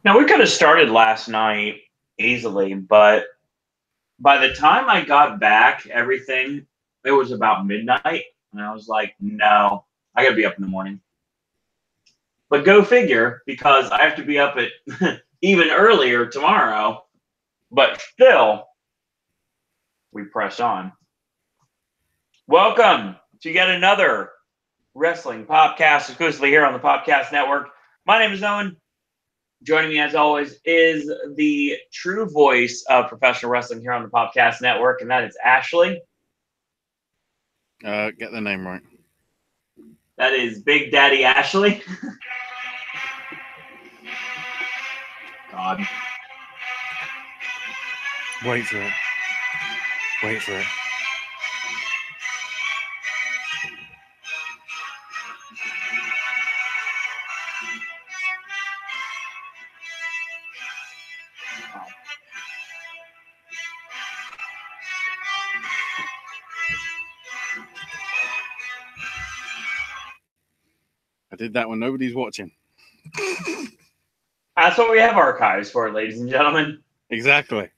Now, we could have started last night easily, but by the time I got back, everything, it was about midnight. And I was like, no, I got to be up in the morning. But go figure, because I have to be up at even earlier tomorrow. But still, we press on. Welcome to yet another wrestling podcast exclusively here on the Popcast Network. My name is Owen. Joining me, as always, is the true voice of professional wrestling here on the Popcast Network, and that is Ashley. Get the name right. That is Big Daddy Ashley. God. Wait for it. Wait for it. I did that when nobody's watching. That's what we have archives for, ladies and gentlemen. Exactly.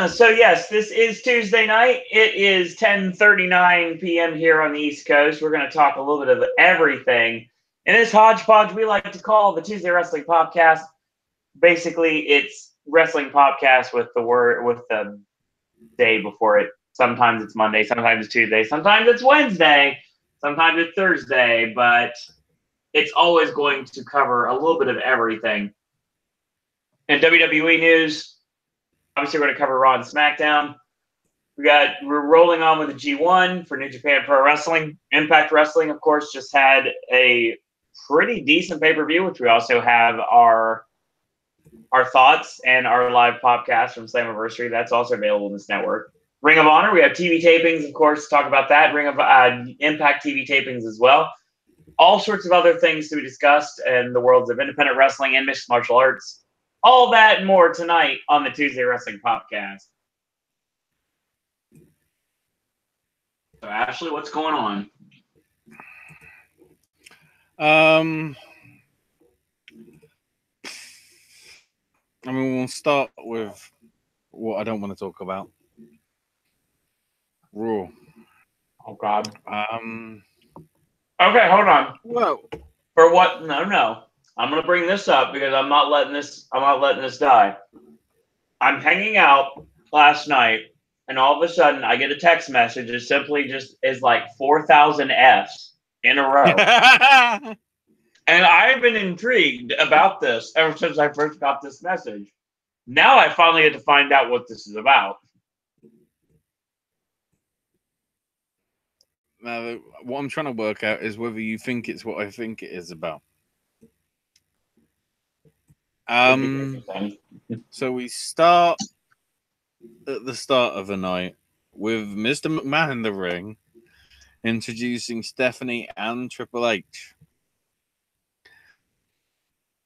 So, yes, this is Tuesday night. It is 10:39 p.m. here on the East Coast. We're going to talk a little bit of everything in this hodgepodge we like to call the Tuesday Wrestling Podcast. Basically, it's wrestling podcast with the day before it. Sometimes it's Monday, sometimes it's Tuesday, sometimes it's Wednesday, sometimes it's Thursday, but it's always going to cover a little bit of everything. In WWE news, obviously we're going to cover Raw and SmackDown. We're rolling on with the G1 for New Japan Pro Wrestling. Impact Wrestling, of course, just had a pretty decent pay-per-view, which we also have our thoughts and our live podcast from Slammiversary. That's also available in this network. Ring of Honor, we have TV tapings, of course, talk about that. Ring of Impact TV tapings as well. All sorts of other things to be discussed in the worlds of independent wrestling and mixed martial arts. All that and more tonight on the Tuesday Wrestling Podcast. So, Ashley, what's going on? I mean, we'll start with what I don't want to talk about. Raw. Oh, God. Okay, hold on. Whoa. For what? No. I'm going to bring this up because I'm not letting this die. I'm hanging out last night, and all of a sudden I get a text message. It simply just is like 4,000 Fs in a row. And I've been intrigued about this ever since I first got this message. Now I finally get to find out what this is about. Now, what I'm trying to work out is whether you think it's what I think it is about. So we start at the start of the night with Mr. McMahon in the ring introducing Stephanie and Triple H.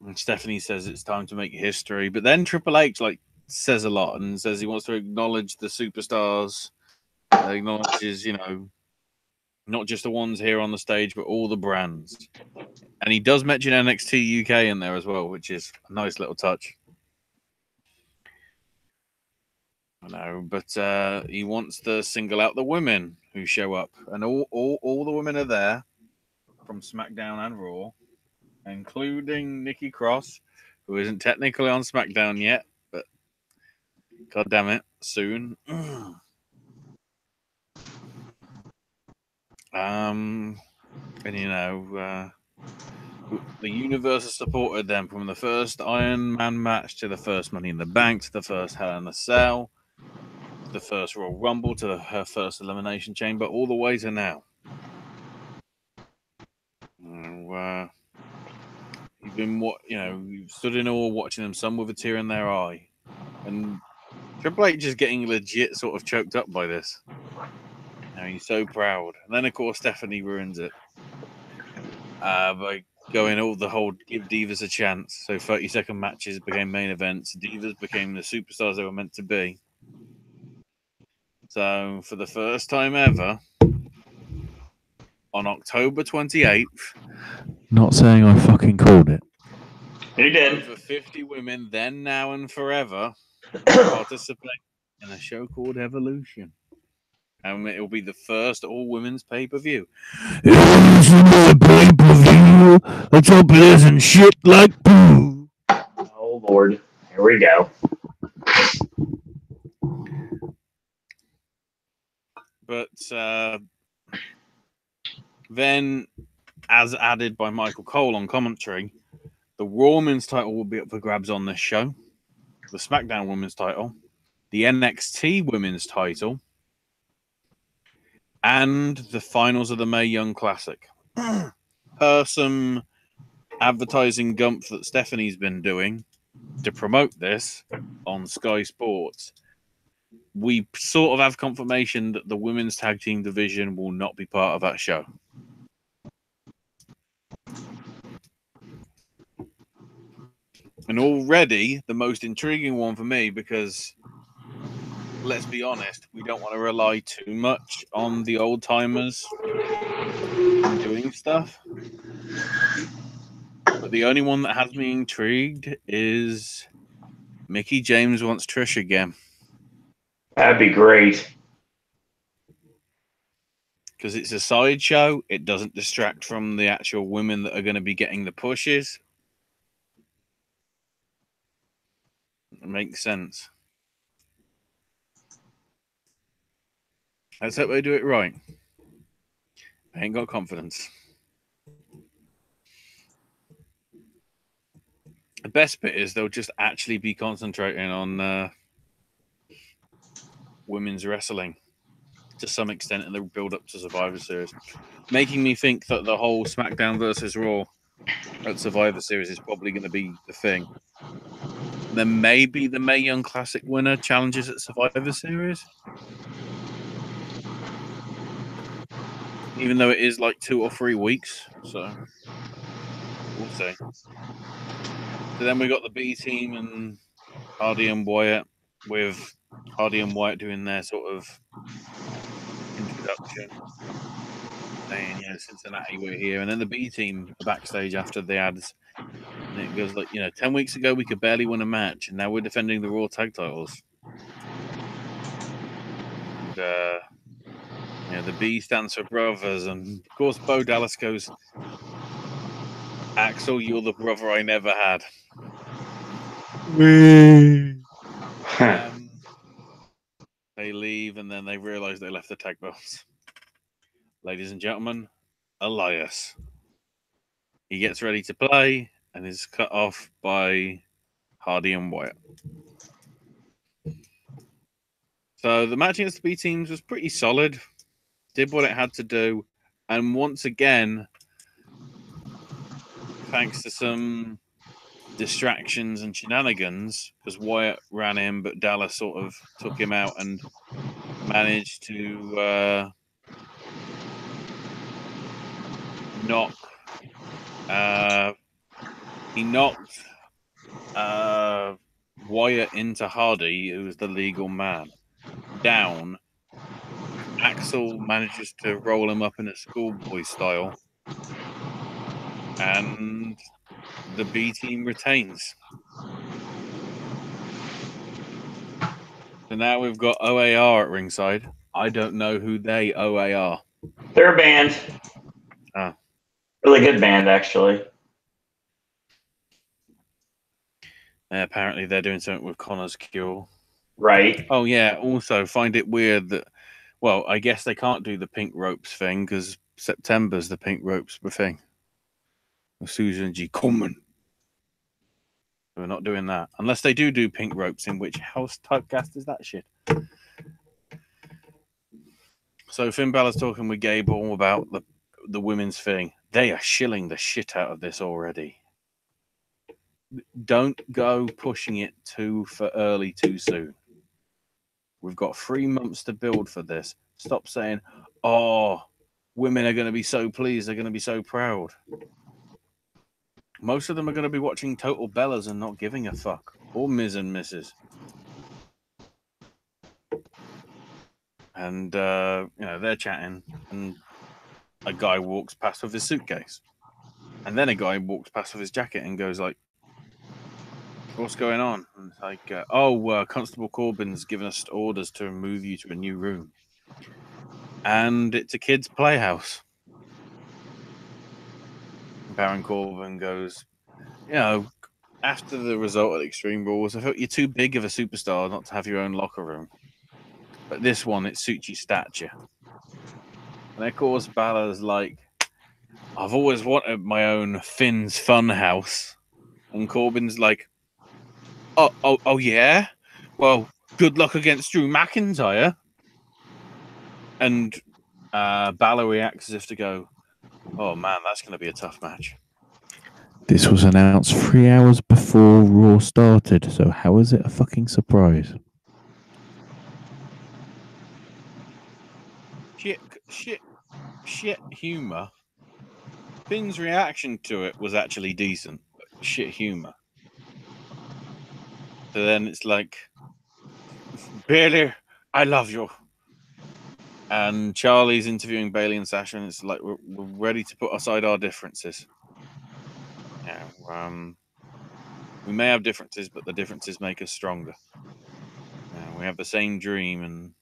And Stephanie says it's time to make history, but then Triple H says a lot and says he wants to acknowledge the superstars, acknowledges, not just the ones here on the stage, but all the brands. And he does mention NXT UK in there as well, which is a nice little touch. I know, but he wants to single out the women who show up. And all the women are there from SmackDown and Raw, including Nikki Cross, who isn't technically on SmackDown yet, but God damn it, soon. And the universe has supported them from the first Iron Man match to the first Money in the Bank to the first Hell in a Cell, to the first Royal Rumble to her first Elimination Chamber, all the way to now. You've stood in awe watching them, some with a tear in their eye, and Triple H is getting legit sort of choked up by this. He's so proud. And then, of course, Stephanie ruins it by going all the whole give Divas a chance. So 30-second matches became main events. Divas became the superstars they were meant to be. So for the first time ever, on October 28th... Not saying I fucking called it. He did. Over 50 women, then, now, and forever, participate in a show called Evolution. And it will be the first all-women's pay-per-view. It's my pay-per-view. Let's hope it isn't shit like poo. Oh, Lord. Here we go. But then, as added by Michael Cole on commentary, the Raw Women's title will be up for grabs on this show. The SmackDown Women's title. The NXT Women's title. And the finals of the Mae Young Classic. Per some advertising gump that Stephanie's been doing to promote this on Sky Sports, we sort of have confirmation that the women's tag team division will not be part of that show. And already the most intriguing one for me, because let's be honest, we don't want to rely too much on the old timers doing stuff. But the only one that has me intrigued is Mickie James wants Trish again. That'd be great. Because it's a sideshow. It doesn't distract from the actual women that are going to be getting the pushes. It makes sense. Let's hope they do it right. I ain't got confidence. The best bit is they'll just actually be concentrating on women's wrestling to some extent in the build-up to Survivor Series, making me think that the whole SmackDown versus Raw at Survivor Series is probably going to be the thing. Then maybe the Mae Young Classic winner challenges at Survivor Series, even though it is like 2 or 3 weeks. So we'll see. So then we got the B team and Hardy and Wyatt, with Hardy and Wyatt doing their sort of introduction, saying, you know, Cincinnati, we're here. And then the B team are backstage after the ads. And it goes like, 10 weeks ago we could barely win a match, and now we're defending the Raw tag titles. And, the B stands for brothers. And of course, Bo Dallas goes, Axel, you're the brother I never had. They leave, and then they realize they left the tag belts. Ladies and gentlemen, Elias. He gets ready to play and is cut off by Hardy and Wyatt. So the match against the B teams was pretty solid. Did what it had to do. And once again, thanks to some distractions and shenanigans, because Wyatt ran in, but Dallas sort of took him out and managed to knocked Wyatt into Hardy, who was the legal man, down. Axel manages to roll him up in a schoolboy style, and the B team retains. So now we've got OAR at ringside. I don't know who they OAR. They're a band. Oh. Really good band, actually. Apparently they're doing something with Connor's Cure. Right. Oh, yeah. Also, find it weird that, well, I guess they can't do the pink ropes thing because September's the pink ropes thing. Susan G. Komen. We're not doing that. Unless they do pink ropes, in which house typecast is that shit? So Finn Balor's talking with Gable about the women's thing. They are shilling the shit out of this already. Don't go pushing it too early too soon. We've got 3 months to build for this. Stop saying, oh, women are going to be so pleased. They're going to be so proud. Most of them are going to be watching Total Bellas and not giving a fuck. Or Ms. and Mrs. And, they're chatting. And a guy walks past with his suitcase. And then a guy walks past with his jacket and goes like, what's going on? And it's like, Constable Corbin's given us orders to move you to a new room. And it's a kid's playhouse. Baron Corbin goes, after the result at Extreme Rules, I felt you're too big of a superstar not to have your own locker room. But this one, it suits your stature. And of course, Balor's like, I've always wanted my own Finn's Fun House. And Corbin's like, oh yeah? Well, good luck against Drew McIntyre. And Balor reacts as if to go, oh man, that's going to be a tough match. This was announced 3 hours before Raw started, so how is it a fucking surprise? Shit humor. Finn's reaction to it was actually decent, but shit humor. So then it's like, Bailey, I love you. And Charlie's interviewing Bailey and Sasha, and it's like, we're ready to put aside our differences. We may have differences, but the differences make us stronger. We have the same dream, and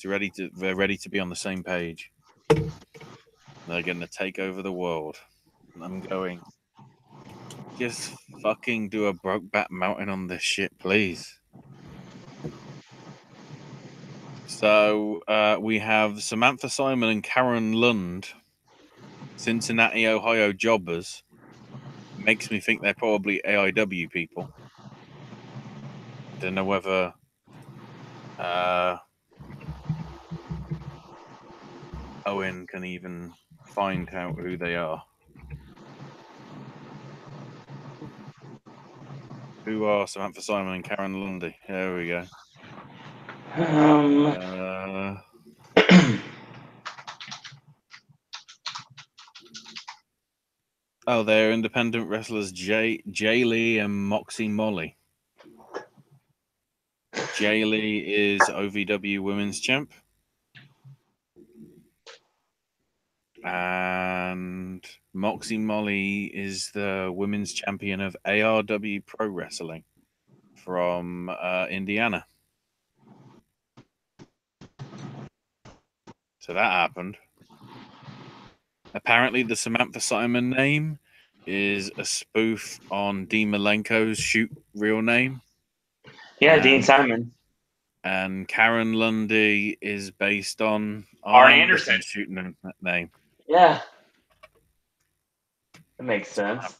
they're ready to be on the same page. They're going to take over the world. And I'm going, just fucking do a Brokeback Mountain on this shit, please. So we have Samantha Simon and Karen Lund, Cincinnati, Ohio jobbers. Makes me think they're probably AIW people. Don't know whether Owen can even find out who they are. Who are Samantha Simon and Karen Lundy? There we go. They're independent wrestlers Jay Lee and Moxie Molly. Jay Lee is OVW Women's Champ. And Moxie Molly is the Women's Champion of ARW Pro Wrestling from Indiana. So that happened. Apparently, the Samantha Simon name is a spoof on Dean Malenko's real name. Yeah, Dean Simon. And Karen Lundy is based on Arn Anderson shooting that name. Yeah. That makes sense.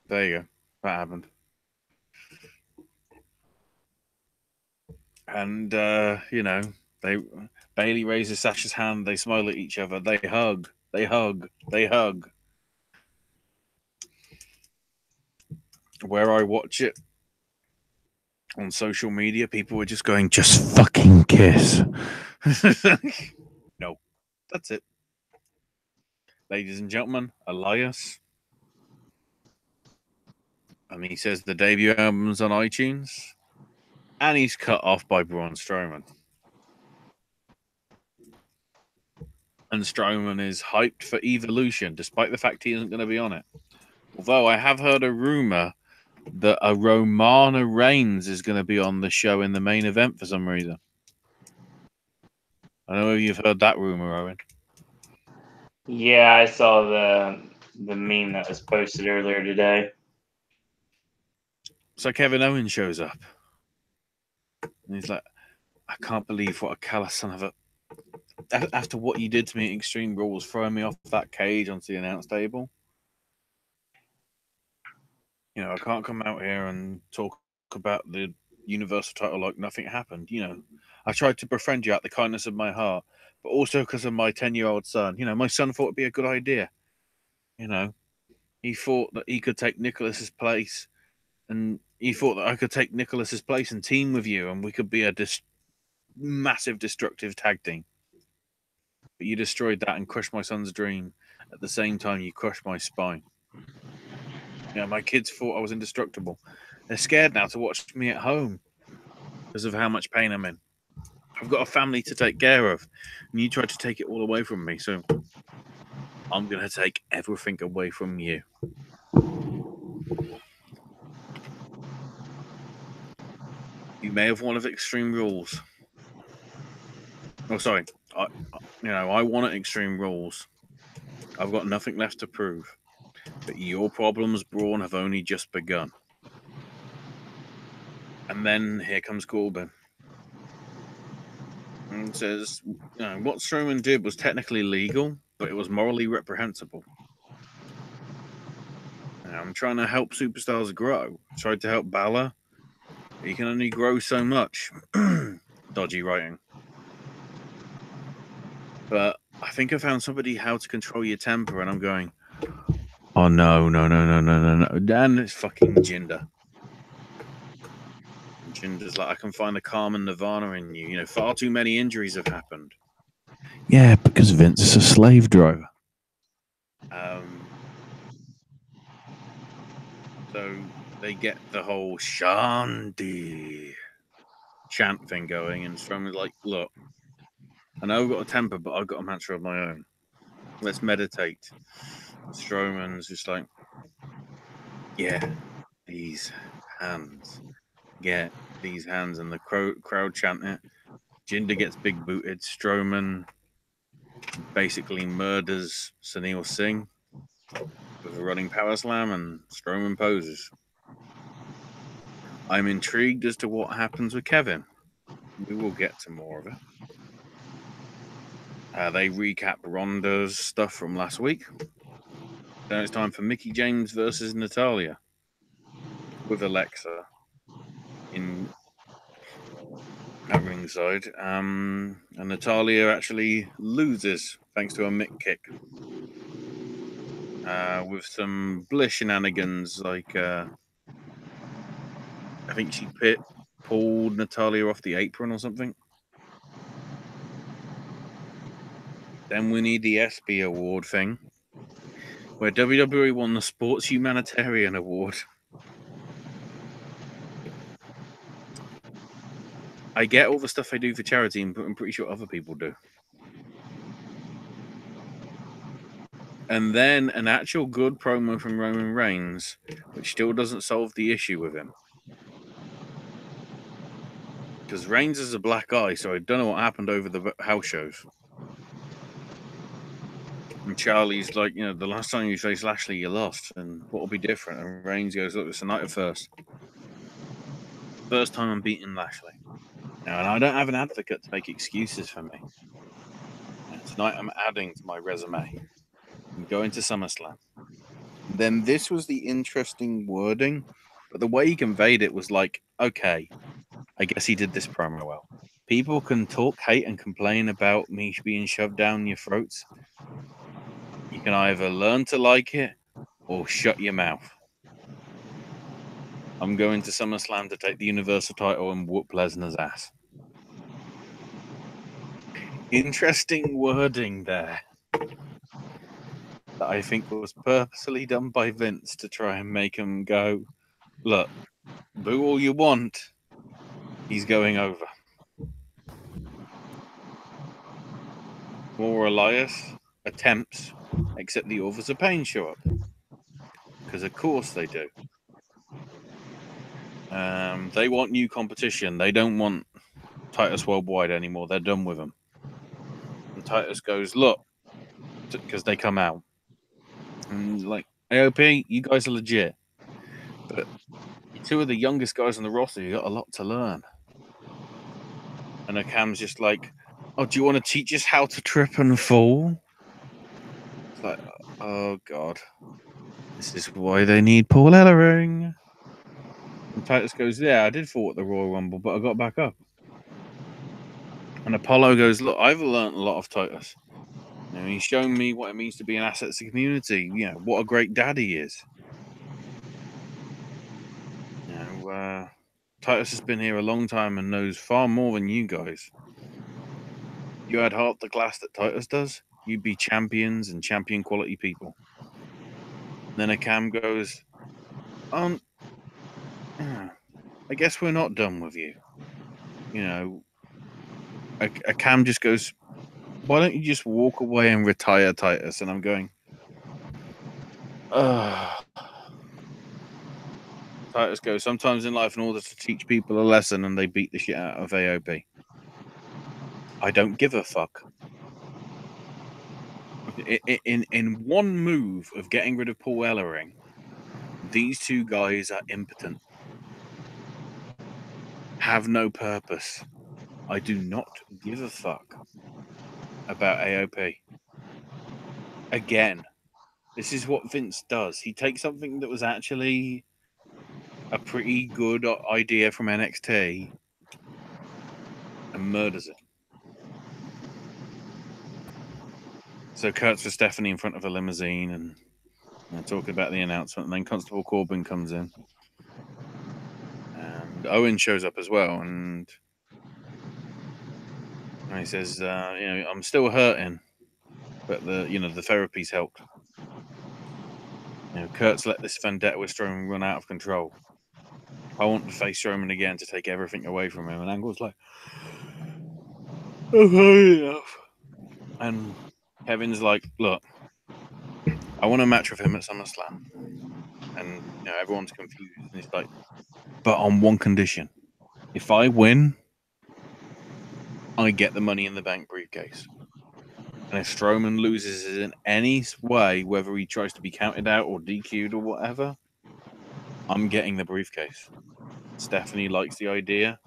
There you go. That happened. And Bailey raises Sasha's hand, they smile at each other, they hug. Where I watch it on social media, people were just going, just fucking kiss. No, that's it. Ladies and gentlemen, Elias. And he says the debut album's on iTunes. And he's cut off by Braun Strowman. And Strowman is hyped for Evolution, despite the fact he isn't going to be on it. Although I have heard a rumor that a Romana Reigns is going to be on the show in the main event for some reason. I don't know if you've heard that rumor, Owen. Yeah, I saw the meme that was posted earlier today. So Kevin Owens shows up. And he's like, I can't believe what a callous son of a... After what you did to me at Extreme Rules, throwing me off that cage onto the announce table. I can't come out here and talk about the Universal title like nothing happened. I tried to befriend you out the kindness of my heart, but also because of my 10-year-old son. My son thought it'd be a good idea. He thought that he could take Nicholas's place, and he thought that I could take Nicholas's place and team with you, and we could be a massive destructive tag team. But you destroyed that and crushed my son's dream. At the same time, you crushed my spine. My kids thought I was indestructible. They're scared now to watch me at home because of how much pain I'm in. I've got a family to take care of, and you tried to take it all away from me, so I'm going to take everything away from you. You may have one of Extreme Rules. Oh, sorry. I want Extreme Rules. I've got nothing left to prove. But your problems, Braun, have only just begun. And then here comes Corbin. And says, what Strowman did was technically legal, but it was morally reprehensible. I'm trying to help superstars grow. Tried to help Balor. He can only grow so much. Dodgy writing. But I think I found somebody how to control your temper, and I'm going, oh, no. Dan, it's fucking Jinder. Jinder's like, I can find the calm and nirvana in you. Far too many injuries have happened. Yeah, because Vince is a slave driver. So they get the whole Shanti chant thing going, and Strowman's like, look, I know I've got a temper, but I've got a mantra of my own. Let's meditate. Strowman's just like, yeah, these hands. Get these hands, and the crowd chant it. Jinder gets big booted. Strowman basically murders Sunil Singh with a running power slam, and Strowman poses. I'm intrigued as to what happens with Kevin. We will get to more of it. They recap Ronda's stuff from last week. Then it's time for Mickie James versus Natalya with Alexa in at ringside. And Natalya actually loses thanks to a Mick kick. With some bliss shenanigans, like I think she pulled Natalya off the apron or something. Then we need the ESPY award thing, where WWE won the Sports Humanitarian Award. I get all the stuff they do for charity, but I'm pretty sure other people do. And then an actual good promo from Roman Reigns, which still doesn't solve the issue with him. Because Reigns is a black eye, so I don't know what happened over the house shows. And Charlie's like, the last time you faced Lashley, you lost, and what will be different? And Reigns goes, look, it's a night of first. First time I'm beating Lashley. Now, and I don't have an advocate to make excuses for me. And tonight I'm adding to my resume. I'm going to SummerSlam. Then this was the interesting wording, but the way he conveyed it was like, okay, I guess he did this promo well. People can talk hate and complain about me being shoved down your throats. You can either learn to like it or shut your mouth. I'm going to SummerSlam to take the Universal title and whoop Lesnar's ass. Interesting wording there that I think was purposely done by Vince to try and make him go, look, boo all you want. He's going over. More Elias attempts, except the Authors of Pain show up. Because of course they do. They want new competition. They don't want Titus Worldwide anymore. They're done with him. And Titus goes, look, because they come out. And like, AOP, you guys are legit. But you're two of the youngest guys on the roster. You got a lot to learn. And Akam's just like, oh, do you want to teach us how to trip and fall? It's like, oh, God. This is why they need Paul Ellering. And Titus goes, yeah, I did fall at the Royal Rumble, but I got back up. And Apollo goes, look, I've learned a lot of Titus. He's shown me what it means to be an asset to the community. What a great dad he is. Titus has been here a long time and knows far more than you guys. You had half the class that Titus does, you'd be champions and champion quality people. And then Akam goes, I guess we're not done with you. You know, a Cam just goes, why don't you just walk away and retire, Titus? And I'm going, Titus goes, sometimes in life, in order to teach people a lesson, and they beat the shit out of AOP. I don't give a fuck. In one move of getting rid of Paul Ellering, these two guys are impotent. Have no purpose. I do not give a fuck about AOP. Again, this is what Vince does. He takes something that was actually a pretty good idea from NXT and murders it. So Kurt's with Stephanie in front of a limousine and talking about the announcement, and then Constable Corbin comes in. And Owen shows up as well, and he says, I'm still hurting, but the therapy's helped. Kurt's let this vendetta with Strowman run out of control. I want to face Strowman again to take everything away from him. And Angle's like, I've had enough. And Kevin's like, look, I want a match with him at SummerSlam. And everyone's confused. And he's like, but on one condition. If I win, I get the Money in the Bank briefcase. And if Strowman loses in any way, whether he tries to be counted out or DQ'd or whatever, I'm getting the briefcase. Stephanie likes the idea,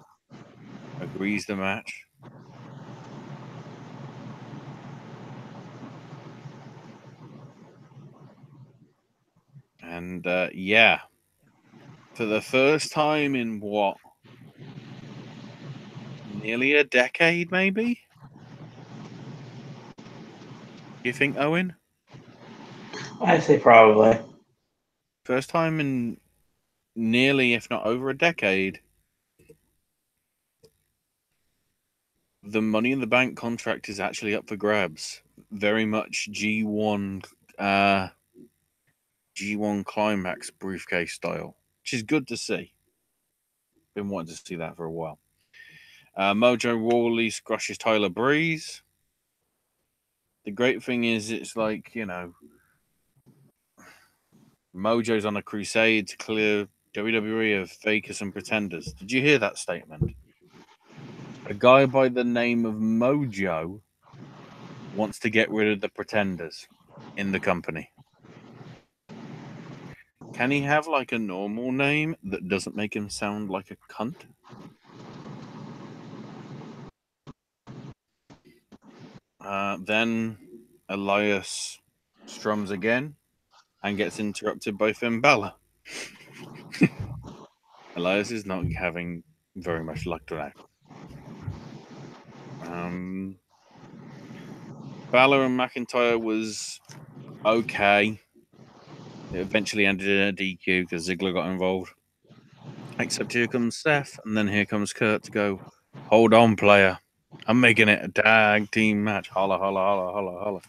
agrees the match. And for the first time in what? Nearly a decade, maybe? You think, Owen? I say probably. First time in nearly, if not over a decade, the Money in the Bank contract is actually up for grabs. Very much G1 Climax briefcase style, which is good to see. Been wanting to see that for a while. Mojo Rawley crushes Tyler Breeze. The great thing is, it's like, Mojo's on a crusade to clear WWE of fakers and pretenders. Did you hear that statement? A guy by the name of Mojo wants to get rid of the pretenders in the company. Can he have like a normal name that doesn't make him sound like a cunt? Then Elias strums again and gets interrupted by Finn Balor. Elias is not having very much luck today. Balor and McIntyre was okay. It eventually ended in a DQ because Ziggler got involved. Except here comes Seth, and then here comes Kurt to go, hold on, player. I'm making it a tag team match. Holla, holla, holla, holla, holla.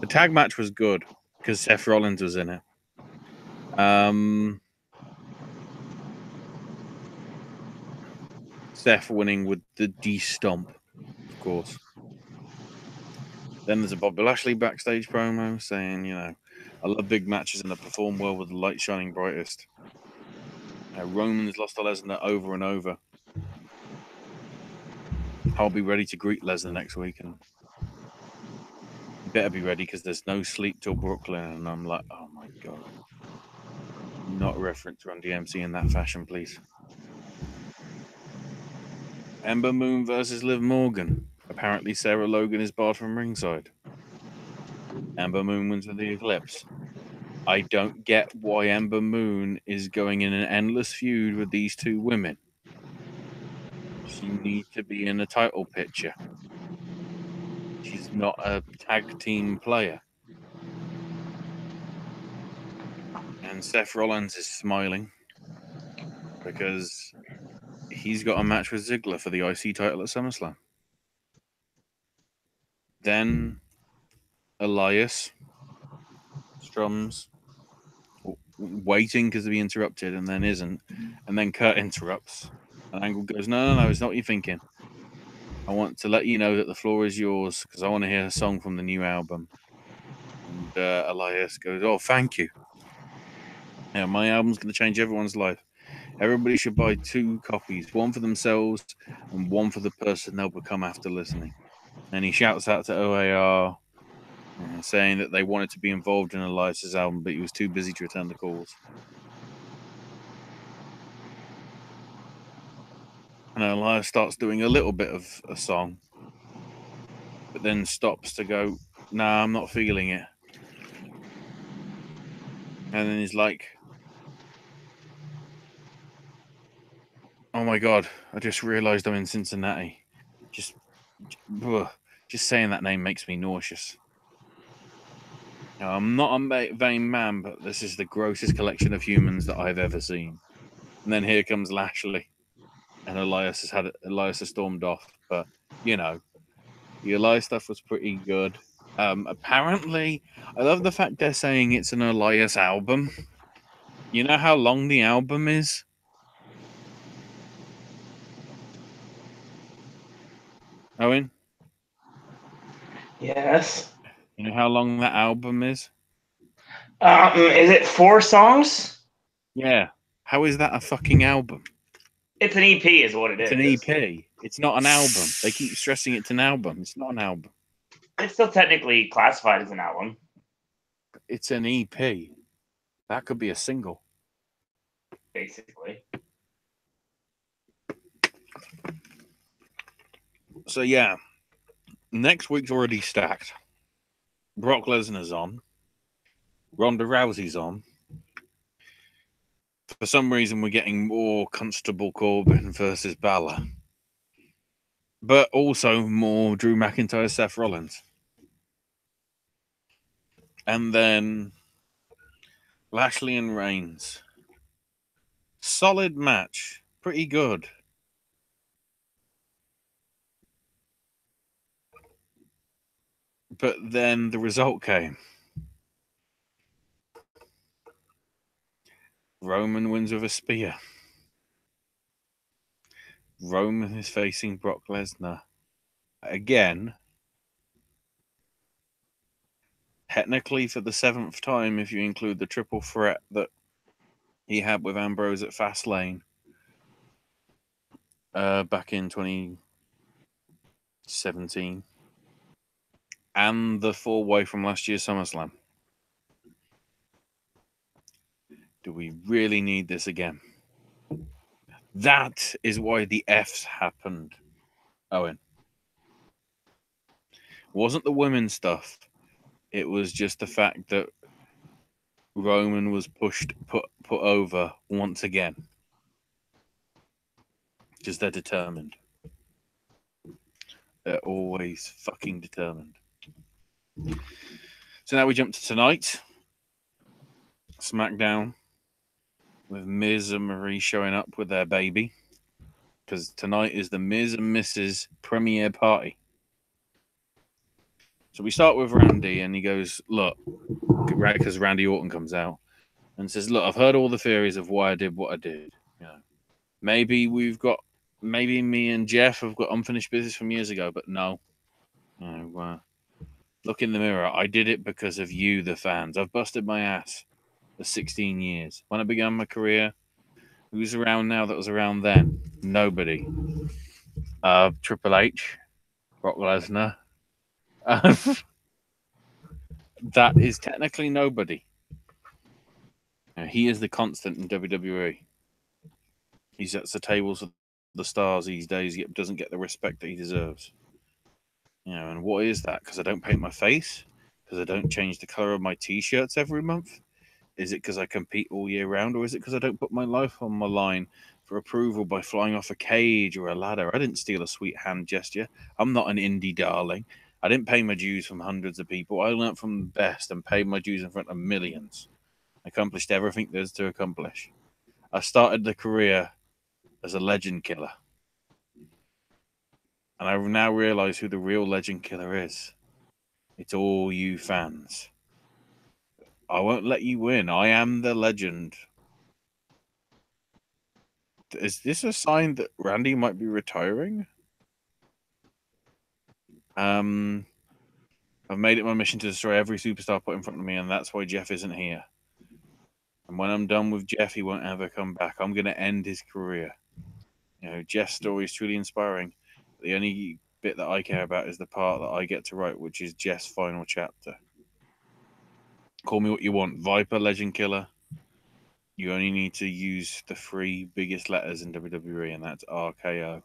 The tag match was good because Seth Rollins was in it. Seth winning with the D-stomp, of course. Then there's a Bobby Lashley backstage promo saying, I love big matches and I perform well with the light shining brightest. Roman's lost to Lesnar over and over. I'll be ready to greet Lesnar next week, and you better be ready because there's no sleep till Brooklyn. And I'm like, oh my god, not reference Run DMC in that fashion, please. Ember Moon versus Liv Morgan. Apparently, Sarah Logan is barred from ringside. Ember Moon wins with the Eclipse. I don't get why Ember Moon is going in an endless feud with these two women. She needs to be in a title picture. She's not a tag team player. And Seth Rollins is smiling because he's got a match with Ziggler for the IC title at SummerSlam. Then Elias strums. Oh, waiting because he interrupted and then isn't. And then Kurt interrupts. And Angle goes, no, it's not what you're thinking. I want to let you know that the floor is yours because I want to hear a song from the new album. And Elias goes, oh, thank you. Yeah, my album's going to change everyone's life. Everybody should buy 2 copies, one for themselves and one for the person they'll become after listening. And he shouts out to OAR saying that they wanted to be involved in Elias's album, but he was too busy to return the calls. And Elias starts doing a little bit of a song, but then stops to go, nah, I'm not feeling it. And then he's like, oh my God, I just realized I'm in Cincinnati. Just saying that name makes me nauseous. I'm not a vain man, but this is the grossest collection of humans that I've ever seen. And then here comes Lashley, and Elias has stormed off. But you know, the Elias stuff was pretty good. Apparently, I love the fact they're saying it's an Elias album. You know how long the album is? Owen? Yes. You know how long that album is? Is it 4 songs? Yeah. How is that a fucking album? It's an EP, is what it is. It's an EP. It's not an album. They keep stressing it's an album. It's not an album. It's still technically classified as an album. It's an EP. That could be a single. Basically. So, yeah. Next week's already stacked. Brock Lesnar's on. Ronda Rousey's on. For some reason, we're getting more Constable Corbin versus Balor. But also more Drew McIntyre, Seth Rollins. And then Lashley and Reigns. Solid match. Pretty good. But then the result came. Roman wins with a spear. Roman is facing Brock Lesnar. Again, technically for the 7th time, if you include the triple threat that he had with Ambrose at Fastlane back in 2017, and the 4-way from last year's SummerSlam. Do we really need this again? That is why the Fs happened, Owen. It wasn't the women's stuff. It was just the fact that Roman was put over once again. Because they're determined. They're always fucking determined. So now we jump to tonight. SmackDown. With Miz and Marie showing up with their baby. Because tonight is the Miz and Mrs. premiere party. So we start with Randy, and he goes, look, because Randy Orton comes out and says, look, I've heard all the theories of why I did what I did. You know, maybe me and Jeff have got unfinished business from years ago, but no. Look in the mirror. I did it because of you, the fans. I've busted my ass for 16 years. When I began my career, who's around now that was around then? Nobody. Triple H, Brock Lesnar. That is technically nobody. He is the constant in WWE. He sets the tables for the stars these days, yet doesn't get the respect that he deserves. You know, and what is that? Because I don't paint my face? Because I don't change the color of my t-shirts every month? Is it because I compete all year round? Or is it because I don't put my life on my line for approval by flying off a cage or a ladder? I didn't steal a sweet hand gesture. I'm not an indie darling. I didn't pay my dues from hundreds of people. I learned from the best and paid my dues in front of millions. Accomplished everything there's to accomplish. I started the career as a legend killer. And I now realize who the real legend killer is. It's all you fans. I won't let you win. I am the legend. Is this a sign that Randy might be retiring? I've made it my mission to destroy every superstar put in front of me, and that's why Jeff isn't here. And when I'm done with Jeff, he won't ever come back. I'm going to end his career. You know, Jeff's story is truly inspiring. The only bit that I care about is the part that I get to write, which is Jeff's final chapter. Call me what you want. Viper, Legend Killer. You only need to use the 3 biggest letters in WWE, and that's RKO.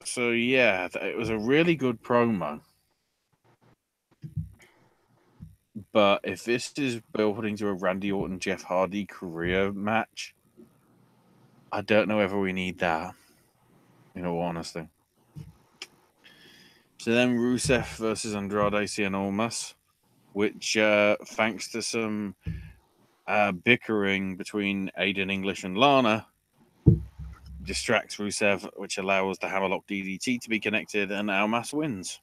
So, yeah, it was a really good promo. But if this is building to a Randy Orton, Jeff Hardy career match, I don't know whether we need that, in all honesty. So then Rusev versus Andrade Cien Almas, which, thanks to some bickering between Aiden English and Lana, distracts Rusev, which allows the Hammerlock DDT to be connected, and Almas wins.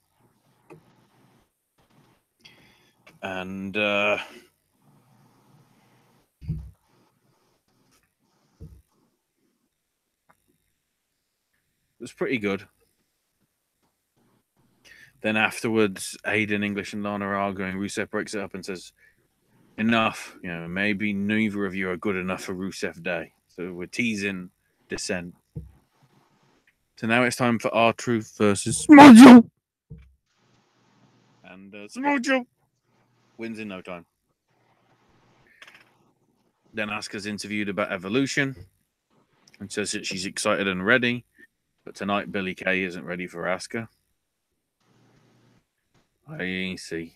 And it was pretty good. Then afterwards, Aiden English and Lana are arguing. Rusev breaks it up and says, enough. You know, maybe neither of you are good enough for Rusev Day. So we're teasing Descent. So now it's time for R-Truth versus Smojo. And Smojo wins in no time. Then Asuka's interviewed about Evolution and says that she's excited and ready. But tonight, Billie Kay isn't ready for Asuka. I see.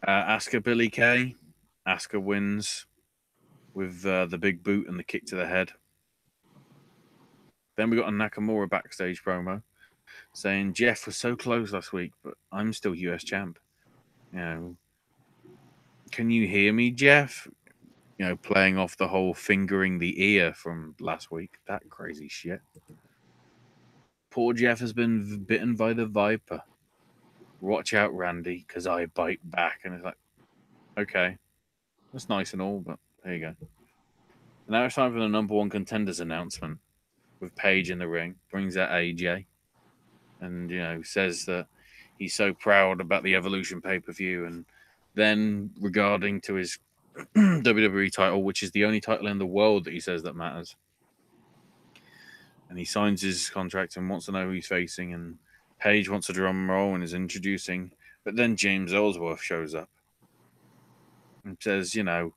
Asuka, Billie Kay. Asuka wins with the big boot and the kick to the head. Then we got a Nakamura backstage promo saying Jeff was so close last week, but I'm still US champ. You know, can you hear me, Jeff? You know, playing off the whole fingering the ear from last week. That crazy shit. Poor Jeff has been bitten by the Viper. Watch out, Randy, because I bite back. And it's like, okay, that's nice and all, but there you go. Now it's time for the number 1 contenders announcement with Paige in the ring. Brings out AJ. And, you know, says that he's so proud about the Evolution pay-per-view. And then regarding to his WWE title, which is the only title in the world that he says that matters. And he signs his contract and wants to know who he's facing. And Paige wants a drum roll and is introducing. But then James Ellsworth shows up and says, you know,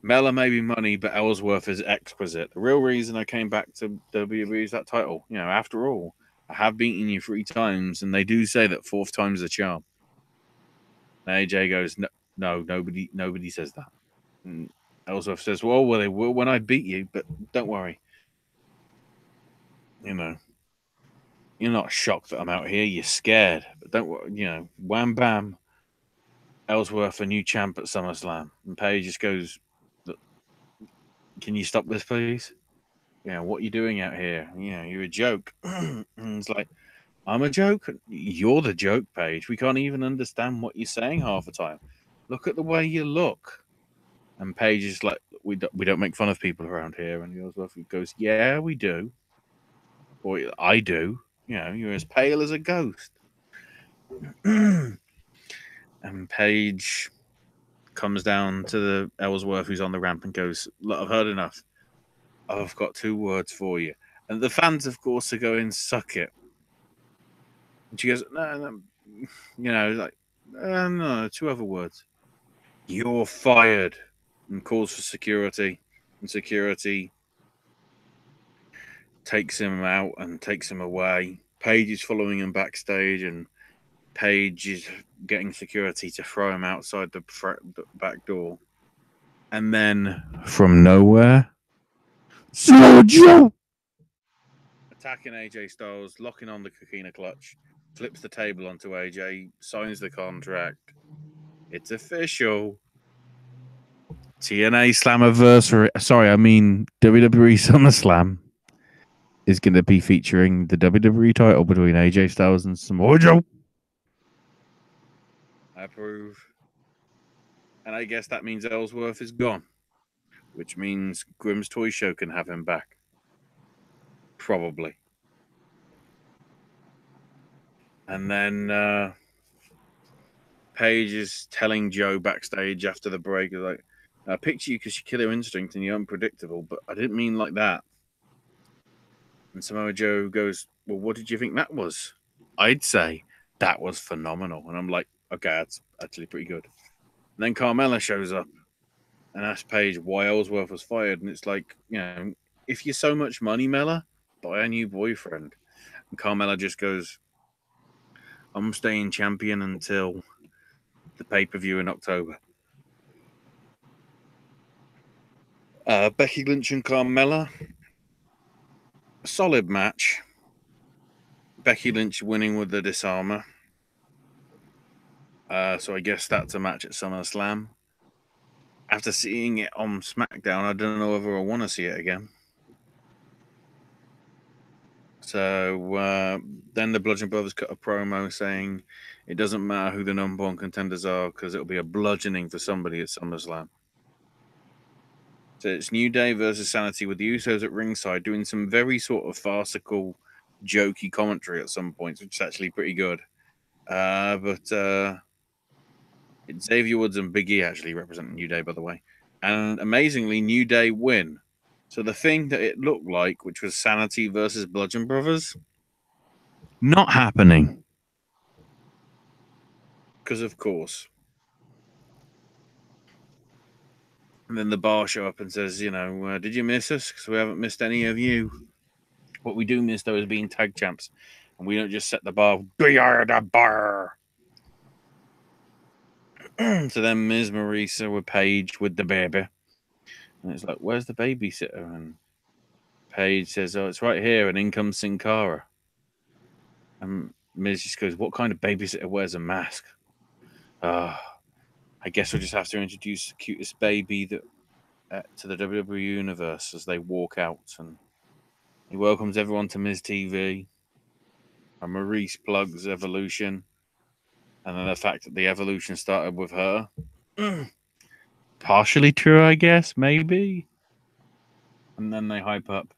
Mella may be money, but Ellsworth is exquisite. The real reason I came back to WWE is that title. You know, after all, I have beaten you 3 times, and they do say that 4th time's the charm. And AJ goes, no, nobody says that. And Ellsworth says, well, they will when I beat you, but don't worry. You know, you're not shocked that I'm out here. You're scared, but don't worry. You know, wham bam, Ellsworth a new champ at SummerSlam, and Paige just goes, "Can you stop this, please? You know, what are you doing out here? You know, you're a joke." And it's like, I'm a joke. You're the joke, Paige. We can't even understand what you're saying half the time. Look at the way you look. And Paige is like, we don't make fun of people around here. And Ellsworth goes, yeah, we do. Or I do. You know, you're as pale as a ghost. And Paige comes down to the Ellsworth who's on the ramp and goes, look, I've heard enough. I've got 2 words for you. And the fans, of course, are going, suck it. And she goes, no, you know, like, no, 2 other words. You're fired. And calls for security. And security takes him out and takes him away. Paige is following him backstage, and Paige is getting security to throw him outside the back door. And then, from nowhere, Smojo! Attacking AJ Styles, locking on the Coquina clutch, flips the table onto AJ, signs the contract. It's official. TNA Slammiversary. Sorry, I mean WWE SummerSlam is going to be featuring the WWE title between AJ Styles and Samoa Joe. I approve. And I guess that means Ellsworth is gone, which means Grimm's Toy Show can have him back. Probably. And then Paige is telling Joe backstage after the break, like, I picked you because you're killer instinct and you're unpredictable, but I didn't mean like that. And Samoa Joe goes, well, what did you think that was? I'd say that was phenomenal. And I'm like, okay, that's actually pretty good. And then Carmella shows up and asks Paige why Ellsworth was fired. And it's like, you know, if you're so much money, Mella, buy a new boyfriend. And Carmella just goes, I'm staying champion until the pay-per-view in October. Becky Lynch and Carmella, a solid match. Becky Lynch winning with the disarmer. So I guess that's a match at SummerSlam. After seeing it on SmackDown, I don't know whether I want to see it again. So then the Bludgeon Brothers cut a promo saying it doesn't matter who the number one contenders are because it'll be a bludgeoning for somebody at SummerSlam. So it's New Day versus Sanity with the Usos at ringside doing some very sort of farcical, jokey commentary at some points, which is actually pretty good. But it's Xavier Woods and Big E actually representing New Day, by the way. And amazingly, New Day win. So the thing that it looked like, which was Sanity versus Bludgeon Brothers, Not happening. because of course. And then the Bar show up and says, you know, did you miss us? Because we haven't missed any of you. What we do miss, though, is being tag champs. And we don't just set the bar. We are the bar. So then Ms. Marisa with Paige with the baby. And it's like, where's the babysitter? And Paige says, oh, it's right here. And in comes Sin Cara. And Miz just goes, what kind of babysitter wears a mask? I guess we'll just have to introduce the cutest baby that to the WWE universe as they walk out. And he welcomes everyone to Miz TV. And Maurice plugs Evolution. And then the fact that the Evolution started with her. Partially true, I guess, maybe. And then they hype up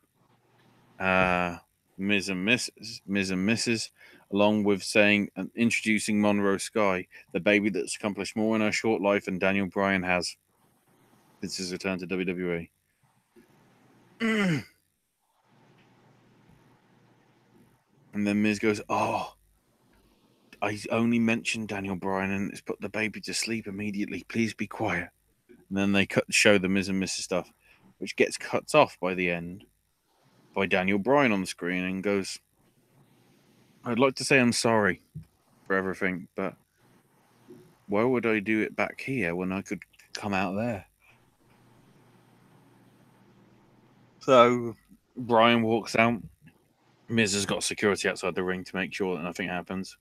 Miz and Mrs. Along with saying and introducing Monroe Sky, the baby that's accomplished more in her short life than Daniel Bryan has. This is return to WWE. And then Miz goes, oh, I only mentioned Daniel Bryan and it's put the baby to sleep immediately. Please be quiet. And then they show the Miz and Mrs. stuff, which gets cut off by the end by Daniel Bryan on the screen and goes, I'd like to say I'm sorry for everything, but why would I do it back here when I could come out there? So Bryan walks out. Miz has got security outside the ring to make sure that nothing happens.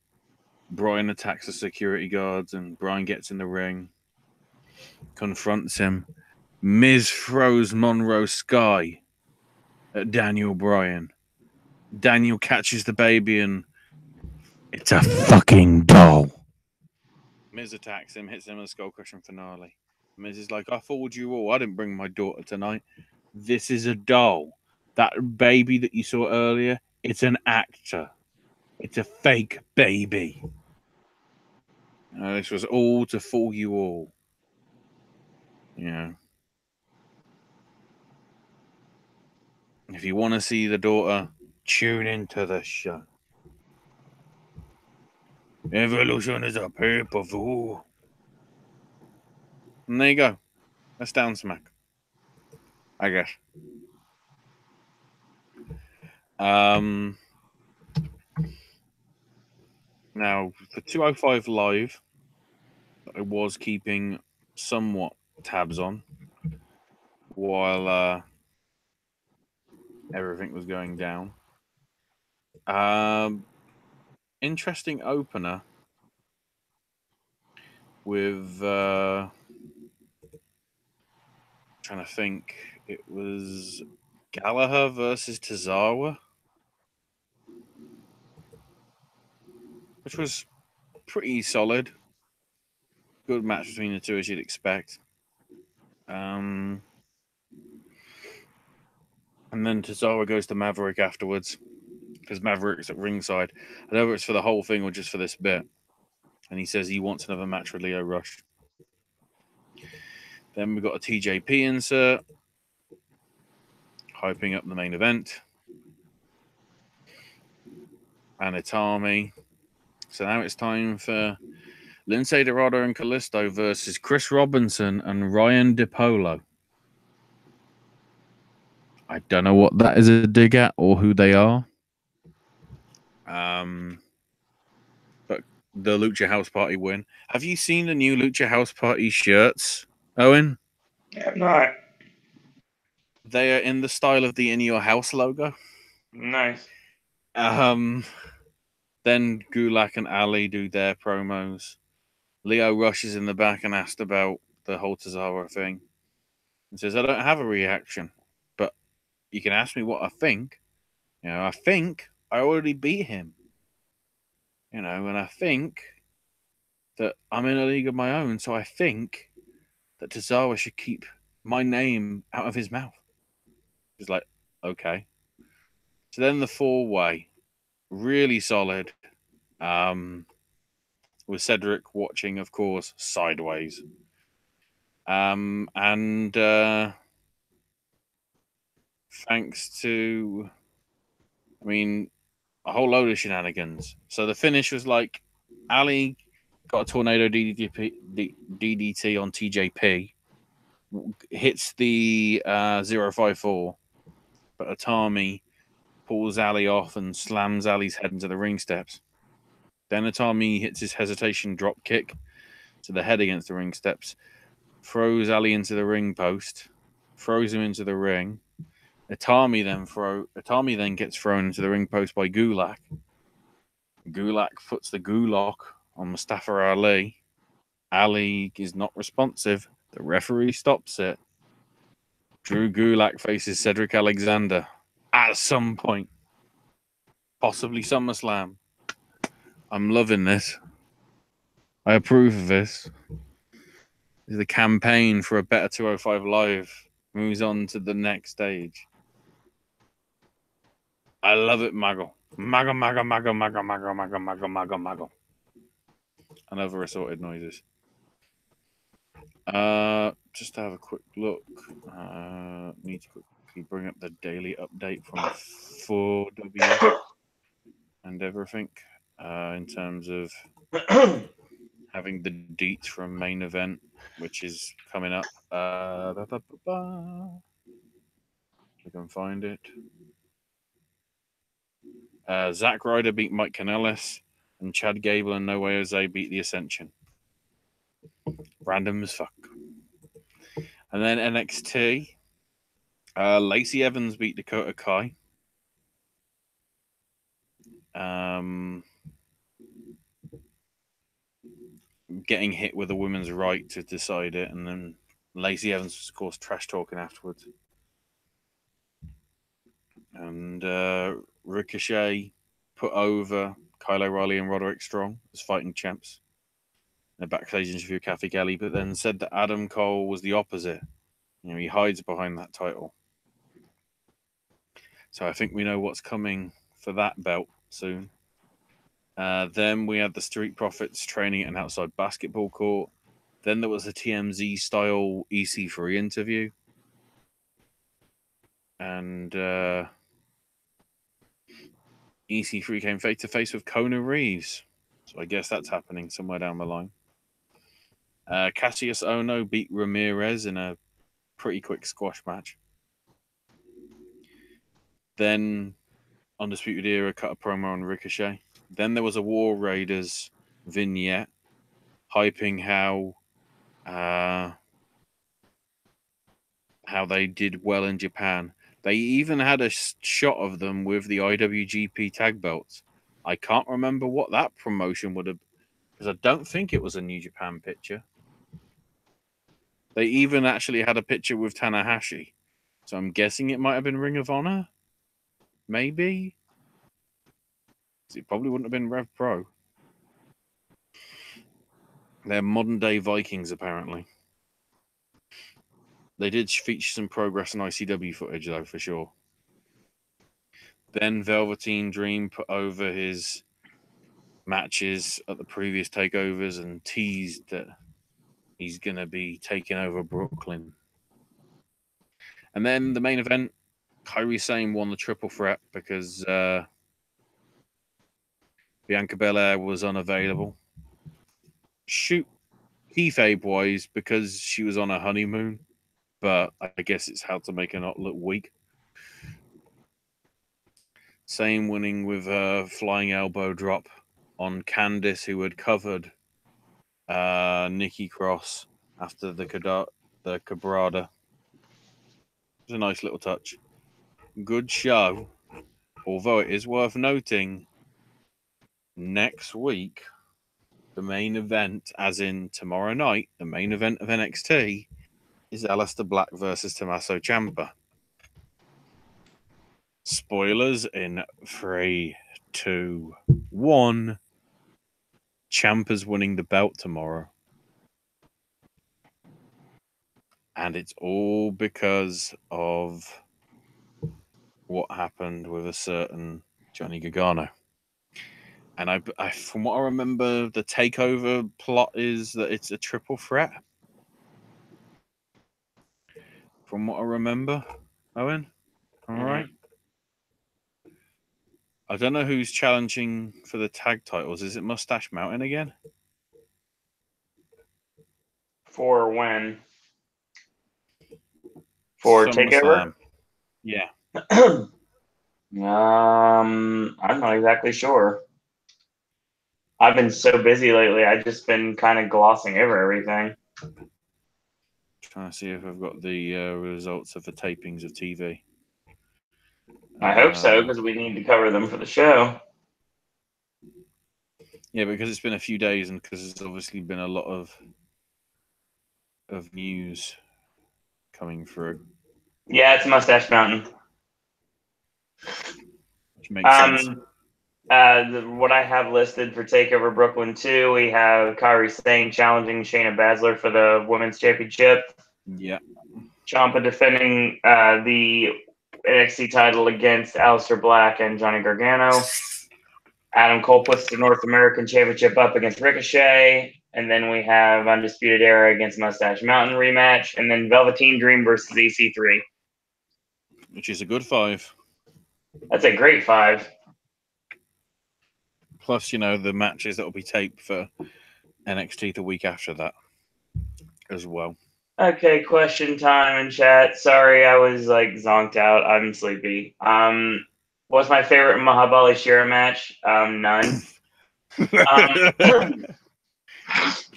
Bryan attacks the security guards and Bryan gets in the ring, confronts him. Miz throws Monroe Sky at Daniel Bryan. Daniel catches the baby and It's a fucking doll. Miz attacks him, hits him with a skull crushing finale. Miz is like, I fooled you all. I didn't bring my daughter tonight. This is a doll. That baby that you saw earlier, it's an actor. It's a fake baby. This was all to fool you all. Yeah. If you want to see the daughter, tune into the show. Evolution is a pay-per-view. And there you go. That's down smack, I guess. Now, for 205 Live, I was keeping somewhat tabs on while everything was going down. Interesting opener with trying to think, it was Gallagher versus Tozawa. which was pretty solid. Good match between the two, as you'd expect. And then Tozawa goes to Maverick afterwards, because Maverick's at ringside. I don't know if it's for the whole thing or just for this bit. And he says he wants another match with Lio Rush. Then we've got a TJP insert, hyping up the main event. And Itami. So now it's time for Lindsay Dorado and Kalisto versus Chris Robinson and Ryan DiPolo. I don't know what that is a dig at or who they are. But the Lucha House Party win. Have you seen the new Lucha House Party shirts, Owen? Yeah, not. They are in the style of the In Your House logo. Nice. Then Gulak and Ali do their promos. Lio rushes in the back and asked about the whole Tozawa thing. And says, I don't have a reaction, but you can ask me what I think. You know, I think I already beat him. You know, and I think that I'm in a league of my own, so I think that Tozawa should keep my name out of his mouth. He's like, okay. So then the 4-way, really solid. With Cedric watching, of course, sideways. Thanks to, I mean, a whole load of shenanigans. So the finish was like, Ali got a tornado DDT on TJP, hits the 054, but Itami pulls Ali off and slams Ali's head into the ring steps. Then Itami hits his hesitation drop kick to the head against the ring steps, throws Ali into the ring post, throws him into the ring. Itami then gets thrown into the ring post by Gulak. Gulak puts the Gulak on Mustafa Ali. Ali is not responsive. The referee stops it. Drew Gulak faces Cedric Alexander at some point. Possibly SummerSlam. I'm loving this. I approve of this. The campaign for a better 205 Live moves on to the next stage. I love it, Maggle. Maggle. And other assorted noises. Just to have a quick look. Need to quickly bring up the daily update from 4W and everything. In terms of having the deets from main event, which is coming up. We can find it. Zack Ryder beat Mike Kanellis, and Chad Gable and No Way Jose beat the Ascension. Random as fuck. And then NXT, Lacey Evans beat Dakota Kai. Getting hit with a women's right to decide it, and then Lacey Evans was, of course, trash talking afterwards. And Ricochet put over Kyle O'Reilly and Roderick Strong as fighting champs. A backstage interview with Kathy Kelly, but then said that Adam Cole was the opposite. You know, he hides behind that title. So I think we know what's coming for that belt soon. Then we had the Street Profits training at an outside basketball court. Then there was a TMZ style EC3 interview. And EC3 came face to face with Kona Reeves. So I guess that's happening somewhere down the line. Cassius Ohno beat Ramirez in a pretty quick squash match. Then Undisputed Era cut a promo on Ricochet. Then there was a War Raiders vignette hyping how they did well in Japan. They even had a shot of them with the IWGP tag belts. I can't remember what that promotion would have, because I don't think it was a New Japan picture. They even actually had a picture with Tanahashi. So I'm guessing it might have been Ring of Honor. Maybe. It probably wouldn't have been Rev Pro. They're modern-day Vikings, apparently. They did feature some Progress and ICW footage, though, for sure. Then Velveteen Dream put over his matches at the previous takeovers and teased that he's going to be taking over Brooklyn. And then the main event, Kairi Sane won the triple threat because Bianca Belair was unavailable. Shoot, kayfabe-wise, because she was on a honeymoon, but I guess it's how to make her not look weak. Sane winning with a flying elbow drop on Candice, who had covered Nikki Cross after the Cabrada. It was a nice little touch. Good show. Although it is worth noting, next week, the main event, as in tomorrow night, the main event of NXT is Aleister Black versus Tommaso Ciampa. Spoilers in 3, 2, 1. Ciampa's winning the belt tomorrow. And it's all because of what happened with a certain Johnny Gargano. And I, from what I remember, the takeover plot is that it's a triple threat. From what I remember, Owen, all right. I don't know who's challenging for the tag titles. Is it Mustache Mountain again? For when? For TakeOver? Yeah. I'm not exactly sure. I've been so busy lately. I've just been kind of glossing over everything. Trying to see if I've got the results of the tapings of TV. I hope so, because we need to cover them for the show. Yeah, because it's been a few days and because there's obviously been a lot of news coming through. Yeah, it's Mustache Mountain. Which makes sense. What I have listed for TakeOver Brooklyn 2, we have Kairi Sane challenging Shayna Baszler for the Women's Championship. Yeah. Ciampa defending the NXT title against Aleister Black and Johnny Gargano. Adam Cole puts the North American Championship up against Ricochet. And then we have Undisputed Era against Mustache Mountain rematch. And then Velveteen Dream versus EC3. Which is a good 5. That's a great 5. Plus, you know, the matches that will be taped for NXT the week after that as well. Okay, question time in chat. Sorry, I was zonked out. I'm sleepy. What's my favorite Mahabali Shira match? None.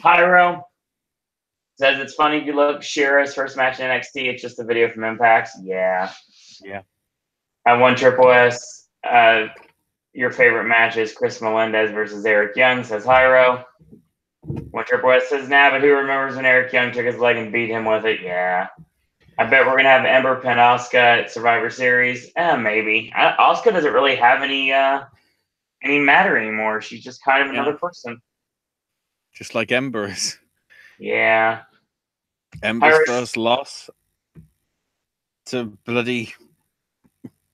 Pyro says it's funny if you look Shira's first match in NXT. It's just a video from Impact. Yeah. I won Triple S. Your favorite match is Chris Melendez versus Eric Young, says Hyro. When Triple S says, nah, but who remembers when Eric Young took his leg and beat him with it? Yeah. I bet we're going to have Ember pin Asuka at Survivor Series. Maybe. Asuka doesn't really have any matter anymore. She's just kind of another person. Just like Ember is. Yeah. Ember's first loss to bloody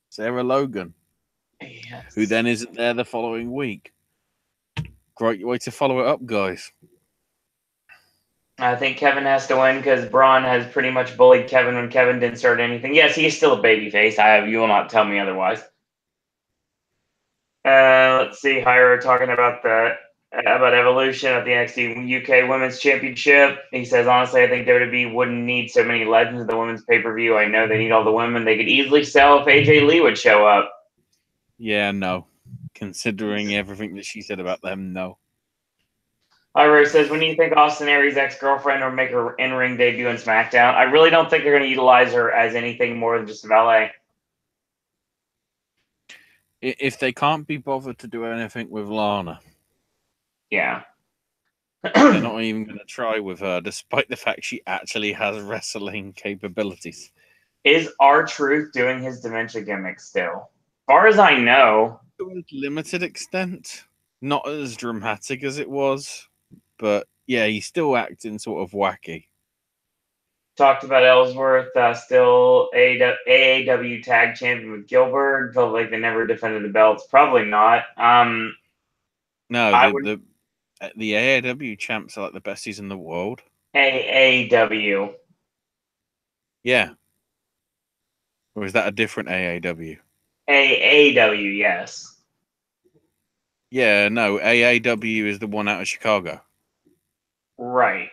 Sarah Logan. Yes. Who then isn't there the following week. Great way to follow it up, guys. I think Kevin has to win because Braun has pretty much bullied Kevin when Kevin didn't start anything. Yes, he is still a babyface. You will not tell me otherwise. Let's see. Hyra talking about Evolution at the NXT UK Women's Championship. He says, honestly, I think WWE wouldn't need so many legends in the women's pay-per-view. I know they need all the women. They could easily sell if AJ Lee would show up. Yeah, no. Considering everything that she said about them, no. Ira says, when do you think Austin Aries' ex-girlfriend will make her in-ring debut in SmackDown? I really don't think they're going to utilize her as anything more than just a valet. If they can't be bothered to do anything with Lana. Yeah. They're not even going to try with her, despite the fact she actually has wrestling capabilities. Is R-Truth doing his dementia gimmick still? As far as I know. To a limited extent. Not as dramatic as it was, but yeah, he's still acting sort of wacky. Talked about Ellsworth, still AAW tag champion with Gilbert. Felt like they never defended the belts. Probably not. No, the AAW champs are like the besties in the world. AAW. Yeah. Or is that a different AAW? AAW, yes. Yeah, no, AAW is the one out of Chicago. Right.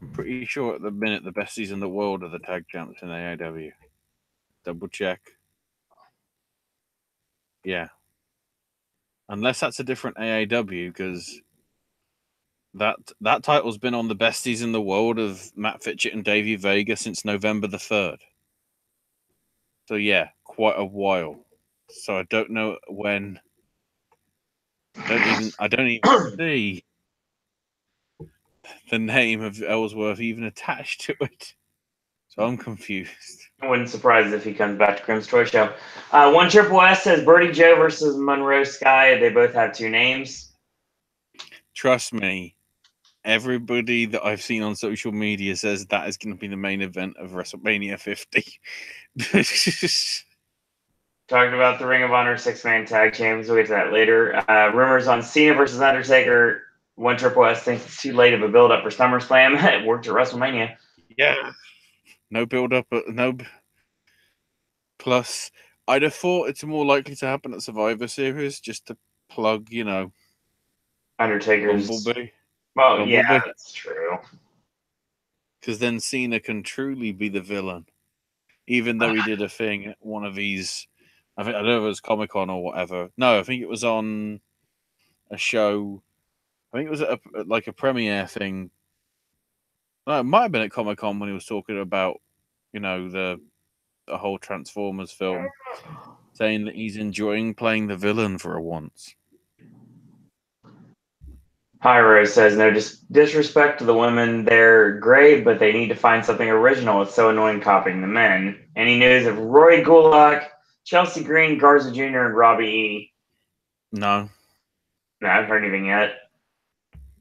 I'm pretty sure at the minute the besties in the world are the tag champs in AAW. Double check. Yeah. Unless that's a different AAW, because that title's been on the besties in the world of Matt Fitchett and Davey Vega since November the 3rd. So yeah, quite a while. So I don't know when. I don't even see the name of Ellsworth even attached to it. So I'm confused. I wouldn't surprise if he comes back to Crim's Toy Show. One Triple S says Birdie Joe versus Monroe Sky. They both have two names. Trust me, everybody that I've seen on social media says that is going to be the main event of WrestleMania 50. Talking about the Ring of Honor 6-man tag champions. We'll get to that later. Rumors on Cena versus Undertaker. One Triple S thinks it's too late of a build-up for SummerSlam. It worked at WrestleMania. Yeah. No build-up. No. Plus, I'd have thought it's more likely to happen at Survivor Series just to plug, Undertaker's. Bumblebee. Well, Bumblebee. yeah, that's true. Because then Cena can truly be the villain. Even though he did a thing at one of these, I don't know if it was Comic-Con or whatever. No, I think it was on a show. I think it was at a premiere thing. No, it might have been at Comic-Con when he was talking about, the whole Transformers film, saying that he's enjoying playing the villain for a once. Pyro says, no disrespect to the women. They're great, but they need to find something original. It's so annoying copying the men. Any news of Roy Gulak, Chelsea Green, Garza Jr., and Robbie E? No. No, I haven't heard anything yet.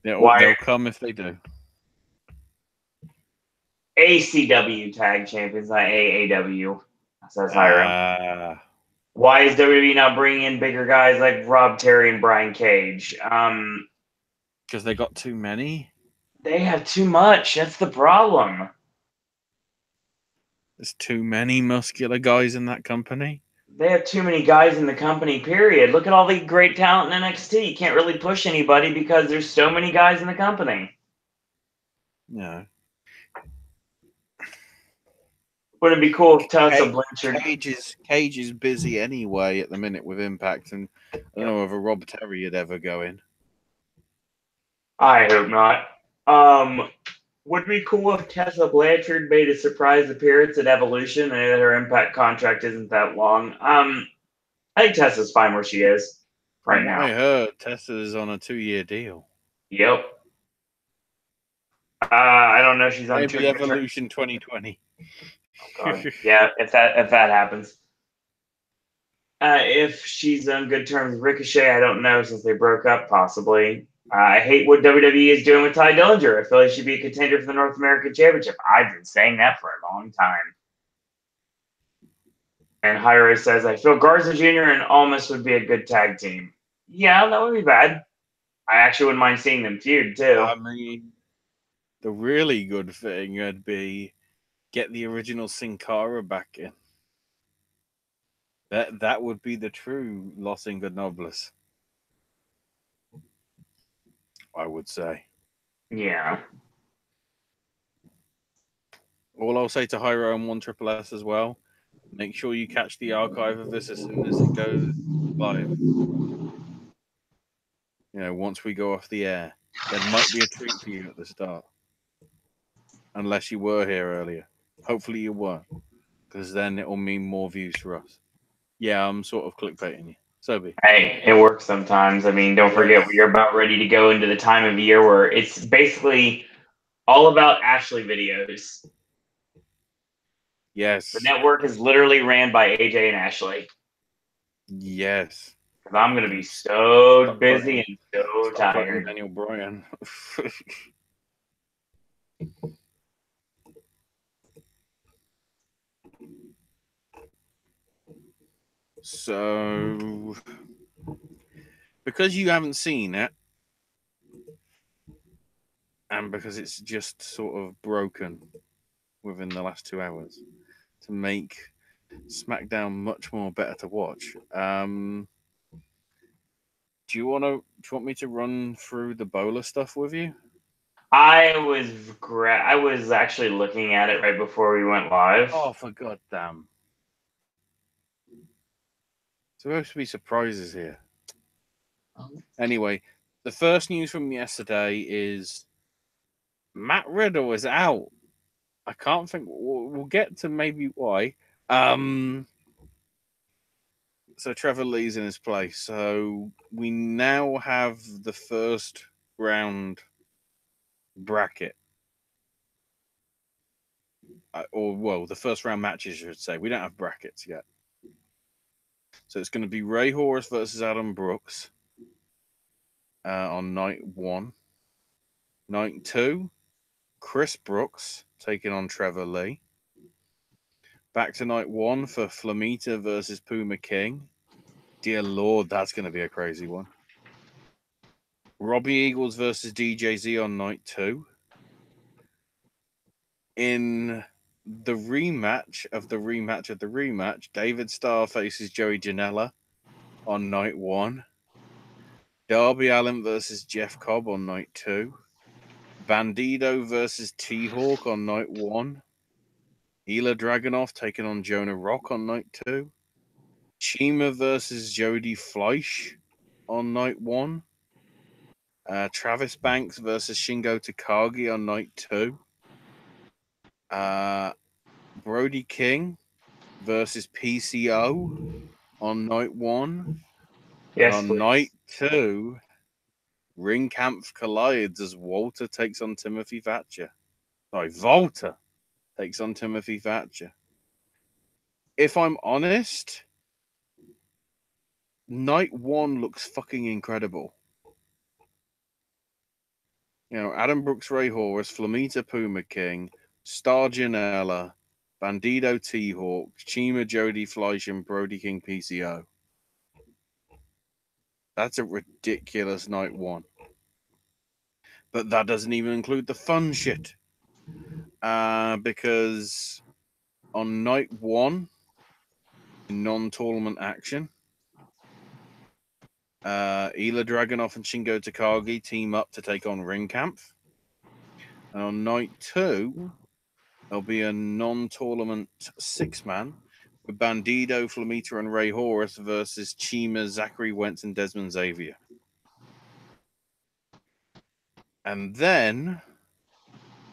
They'll come if they do. ACW tag champions, not AAW. Says Pyro. Why is WWE not bringing in bigger guys like Rob Terry and Brian Cage? Because they got too many. They have too much. That's the problem. There's too many muscular guys in that company. They have too many guys in the company, period. Look at all the great talent in NXT. You can't really push anybody because there's so many guys in the company. No. Wouldn't it be cool if Tessa Blanchard... Cage is busy anyway at the minute with Impact, and I don't know whether Rob Terry would ever go in. I hope not. Would it be cool if Tessa Blanchard made a surprise appearance at Evolution? I know that her Impact contract isn't that long. I think Tessa's fine where she is right now. I heard Tessa's on a 2-year deal. Yep. I don't know if she's on maybe Evolution 2020. Oh, yeah, if that happens. If she's on good terms with Ricochet, I don't know, since they broke up, possibly. I hate what WWE is doing with Ty Dillinger. I feel like he should be a contender for the North American Championship. I've been saying that for a long time. And Hyra says, I feel Garza Jr. and Almas would be a good tag team. Yeah, that would be bad. I actually wouldn't mind seeing them feud, too. I mean, the really good thing would be get the original Sin Cara back in. That would be the true Los Ingobernables, I would say. Yeah. All I'll say to Hyro and 1SSS as well, make sure you catch the archive of this as soon as it goes live. Once we go off the air. There might be a treat for you at the start. Unless you were here earlier. Hopefully you were. Because then it will mean more views for us. Yeah, I'm sort of clickbaiting you. So be. Hey, it works sometimes. I mean, don't forget, we're about ready to go into the time of year where it's basically all about Ashley videos. Yes. The network is literally ran by AJ and Ashley. Yes. Because I'm going to be so busy and so tired. Daniel Bryan. So, because you haven't seen it, and because it's just sort of broken within the last 2 hours to make SmackDown much more better to watch. Do you want me to run through the bowler stuff with you? I was actually looking at it right before we went live. Oh, for goddamn! Supposed to be surprises here. Anyway, the first news from yesterday is Matt Riddle is out. I can't think. We'll get to maybe why. So Trevor Lee's in his place. So we now have the first round bracket. The first round matches, I should say. We don't have brackets yet. So it's going to be Ray Horus versus Adam Brooks on night 1. Night 2, Chris Brooks taking on Trevor Lee. Back to night 1 for Flamita versus Puma King. Dear Lord, that's going to be a crazy one. Robbie Eagles versus DJZ on night 2. In the rematch of the rematch of the rematch, David Starr faces Joey Janela on night 1. Darby Allin versus Jeff Cobb on night 2. Bandido versus T-Hawk on night 1. Hila Dragunov taking on Jonah Rock on night 2. Chima versus Jody Fleisch on night 1. Travis Banks versus Shingo Takagi on night 2. Brody King versus PCO on night 1. Yes, and on please. night 2, Ring Camp collides as Walter takes on Timothy Thatcher. Sorry, Volta takes on Timothy Thatcher. If I'm honest, night 1 looks fucking incredible. You know, Adam Brooks, Ray Horus, Flamita Puma King, Star Janela, Bandido T-Hawk, Chima Jody Fleisch, and Brody King PCO. That's a ridiculous night 1. But that doesn't even include the fun shit. Because on night 1, non-tournament action, Hila Dragunov and Shingo Takagi team up to take on Ring Camp. And on night 2, there'll be a non-tournament 6-man with Bandido, Flamita, and Ray Horus versus Chima, Zachary Wentz, and Desmond Xavier. And then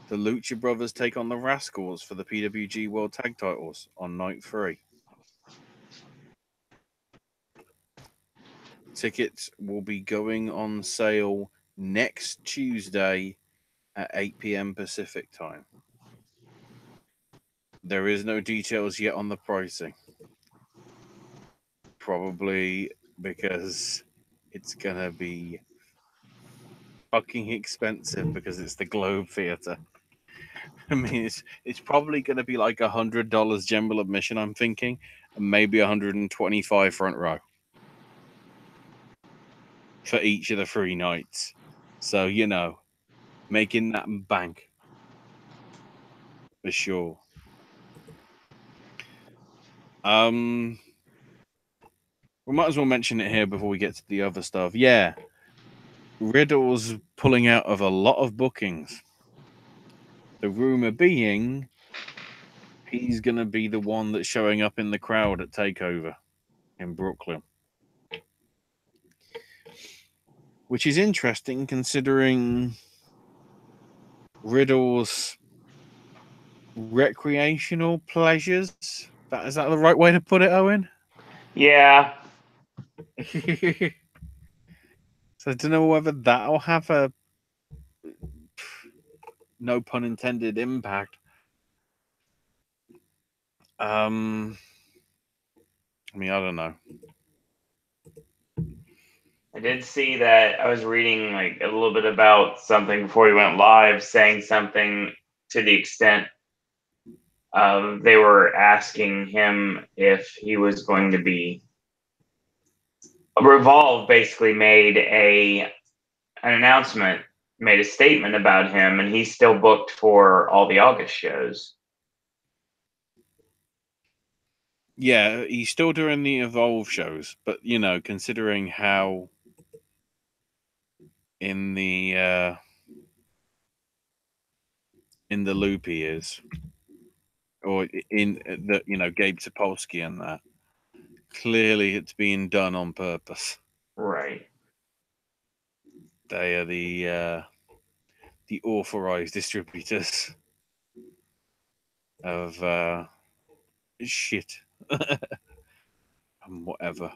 the Lucha Brothers take on the Rascals for the PWG World Tag Titles on night 3. Tickets will be going on sale next Tuesday at 8 p.m. Pacific time. There is no details yet on the pricing. Probably because it's going to be fucking expensive because it's the Globe Theatre. I mean, it's probably going to be like $100 general admission, I'm thinking, and maybe $125 front row for each of the 3 nights. So, you know, making that bank for sure. We might as well mention it here before we get to the other stuff. Yeah, Riddle's pulling out of a lot of bookings. The rumor being he's going to be the one that's showing up in the crowd at TakeOver in Brooklyn. Which is interesting considering Riddle's recreational pleasures. Is that the right way to put it, Owen? Yeah. So I don't know whether that'll have a, no pun intended, impact. I mean, I don't know. I did see that. I was reading like a little bit about something before he went live, saying something to the extent of they were asking him if he was going to be. Revolve basically made an announcement, made a statement about him, and he's still booked for all the August shows. Yeah, he's still doing the Evolve shows, but you know, considering how in the loop he is, or in the Gabe Sapolsky and that, clearly it's being done on purpose. Right. They are the authorized distributors of shit and whatever.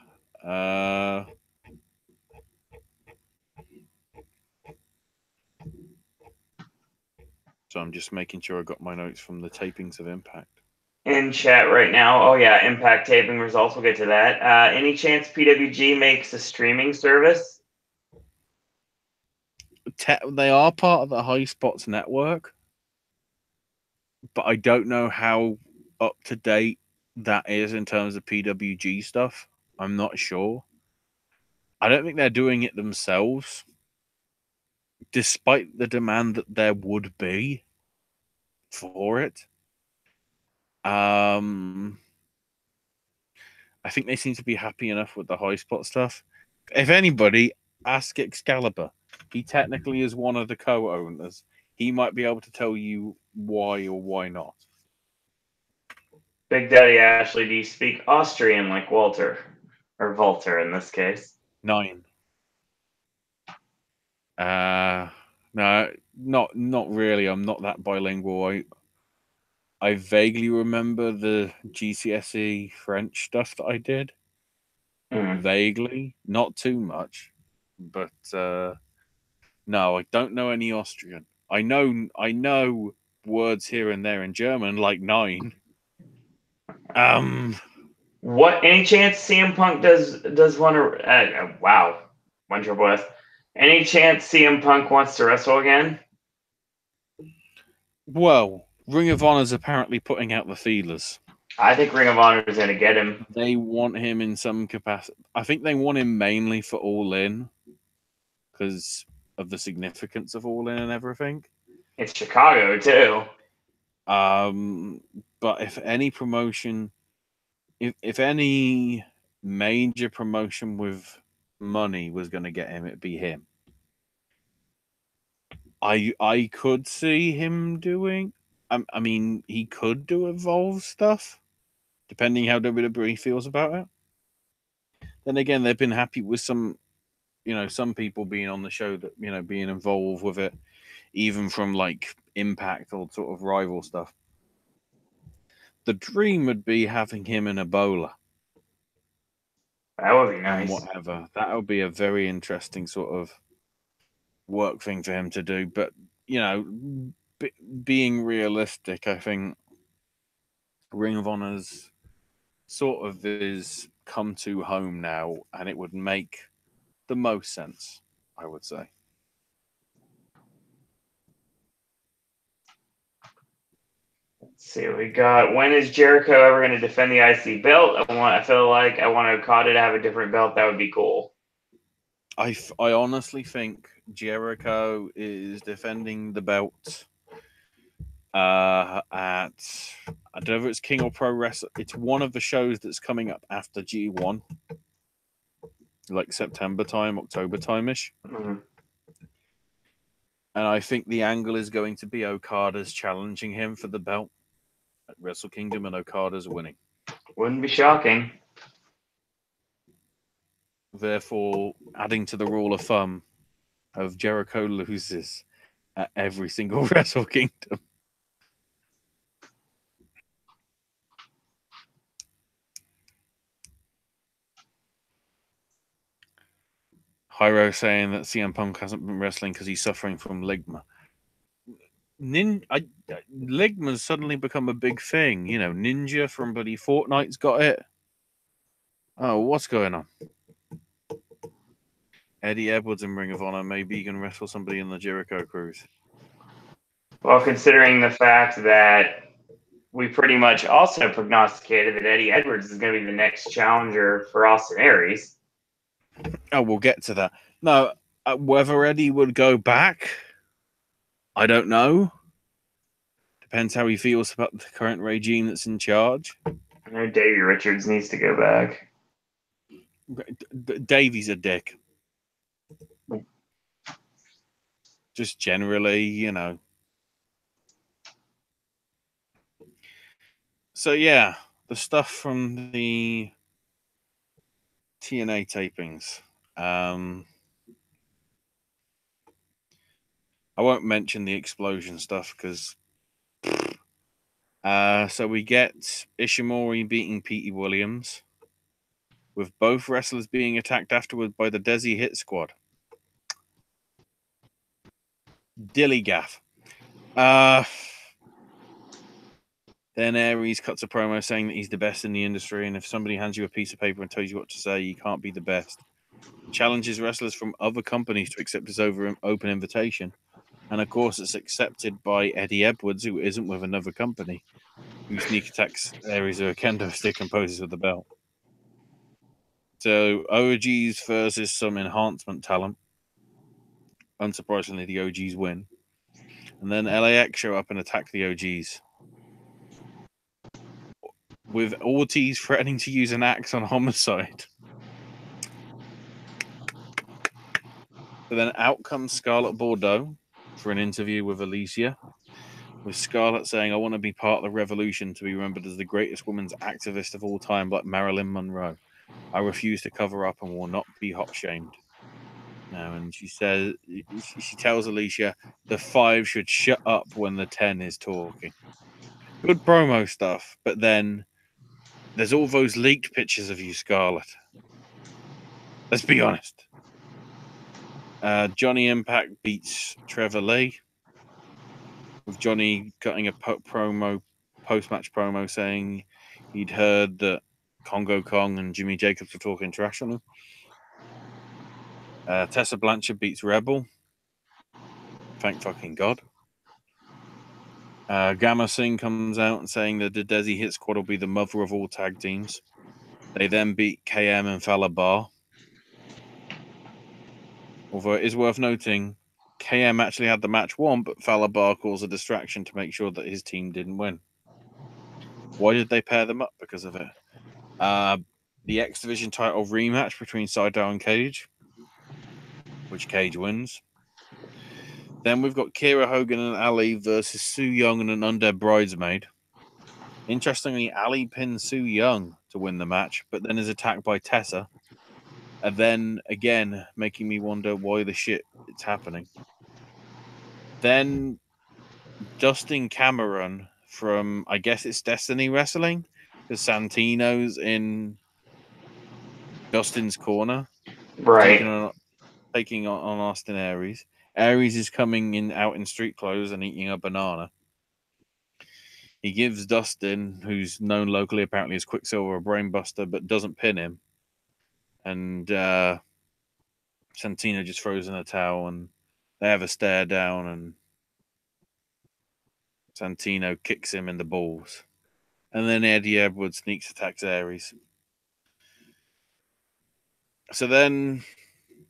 So I'm just making sure I got my notes from the tapings of Impact. In chat right now. Oh yeah, Impact taping results. We'll get to that. Any chance PWG makes a streaming service? They are part of the High Spots network, but I don't know how up to date that is in terms of PWG stuff. I'm not sure. I don't think they're doing it themselves, despite the demand that there would be for it. I think they seem to be happy enough with the High Spot stuff. If anybody, ask Excalibur. He technically is one of the co-owners. He might be able to tell you why or why not. Big Daddy Ashley, do you speak Austrian like Walter? Or Walter in this case? 9. No, not really. I'm not that bilingual. I vaguely remember the GCSE French stuff that I did. Vaguely, not too much, but no, I don't know any Austrian. I know words here and there in German, like 9. What? Any chance CM Punk does want to? Wow, one triple S. Any chance CM Punk wants to wrestle again? Well, Ring of Honor's apparently putting out the feelers. I think Ring of Honor is going to get him. They want him in some capacity. I think they want him mainly for All In because of the significance of All In and everything. It's Chicago too. But if any promotion, if any major promotion with money was going to get him, it'd be him. I could see him doing. I mean, he could do Evolve stuff, depending how WWE feels about it. Then again, they've been happy with some people being on the show that, being involved with it, even from like Impact or sort of rival stuff. The dream would be having him in Ebola. That would be nice. And whatever. That would be a very interesting sort of work thing for him to do. But, being realistic, I think Ring of Honor's sort of is come to home now, and it would make the most sense, I would say. Let's see what we got. When is Jericho ever going to defend the IC belt? I feel like I want Okada to have a different belt. That would be cool. I honestly think Jericho is defending the belt at, I don't know if it's King or Pro Wrestling. It's one of the shows that's coming up after G1, like September time, October time-ish. Mm-hmm. And I think the angle is going to be Okada's challenging him for the belt at Wrestle Kingdom, and Okada's winning. Wouldn't be shocking. Therefore, adding to the rule of thumb of Jericho loses at every single Wrestle Kingdom. Hyro saying that CM Punk hasn't been wrestling because he's suffering from ligma. Ligma's suddenly become a big thing. Ninja from bloody Fortnite's got it. Oh, what's going on? Eddie Edwards in Ring of Honor. Maybe he can wrestle somebody in the Jericho Cruise. Well, considering the fact that we pretty much also prognosticated that Eddie Edwards is going to be the next challenger for Austin Aries. Oh, we'll get to that. No, whether Eddie would go back, I don't know. Depends how he feels about the current regime that's in charge. I know Davey Richards needs to go back. Davey's a dick. Just generally, you know. So, yeah, the stuff from the TNA tapings. I won't mention the explosion stuff because... so we get Ishimori beating Petey Williams, with both wrestlers being attacked afterward by the Desi Hit Squad. Dilly gaff. Then Aries cuts a promo saying that he's the best in the industry, and if somebody hands you a piece of paper and tells you what to say, you can't be the best. He challenges wrestlers from other companies to accept his open invitation. And of course, it's accepted by Eddie Edwards, who isn't with another company, who sneak attacks Aries with a kendo stick and poses with the belt. So, OGs versus some enhancement talent. Unsurprisingly, the OGs win. And then LAX show up and attack the OGs, with Ortiz threatening to use an axe on Homicide. So then out comes Scarlett Bordeaux for an interview with Alicia, with Scarlett saying, I want to be part of the revolution to be remembered as the greatest women's activist of all time, like Marilyn Monroe. I refuse to cover up and will not be hot-shamed. Now, and she says, she tells Alicia the 5 should shut up when the 10 is talking. Good promo stuff, but then there's all those leaked pictures of you, Scarlett. Let's be honest. Johnny Impact beats Trevor Lee, with Johnny cutting a post-match promo saying he'd heard that Congo Kong and Jimmy Jacobs were talking trash on him. Tessa Blanchard beats Rebel. Thank fucking God. Gamma Singh comes out and saying that the Desi Hit Squad will be the mother of all tag teams. They then beat KM and Fallah Bahh. Although it is worth noting, KM actually had the match won, but Fallah Bahh caused a distraction to make sure that his team didn't win. Why did they pair them up? Because of it. The X Division title rematch between Sydal and Cage, which Cage wins. Then we've got Kira Hogan and Ali versus Su Yung and an undead bridesmaid. Interestingly, Ali pins Su Yung to win the match, but then is attacked by Tessa. And then, again, making me wonder why the shit it's happening. Then Dustin Cameron from, I guess it's Destiny Wrestling, because Santino's in Dustin's corner. Right. Taking on Austin Aries. Aries is coming in out in street clothes and eating a banana. He gives Dustin, who's known locally apparently as Quicksilver, a brainbuster, but doesn't pin him. And Santino just throws in a towel, and they have a stare down, and Santino kicks him in the balls. And then Eddie Edwards sneaks attacks Aries. So then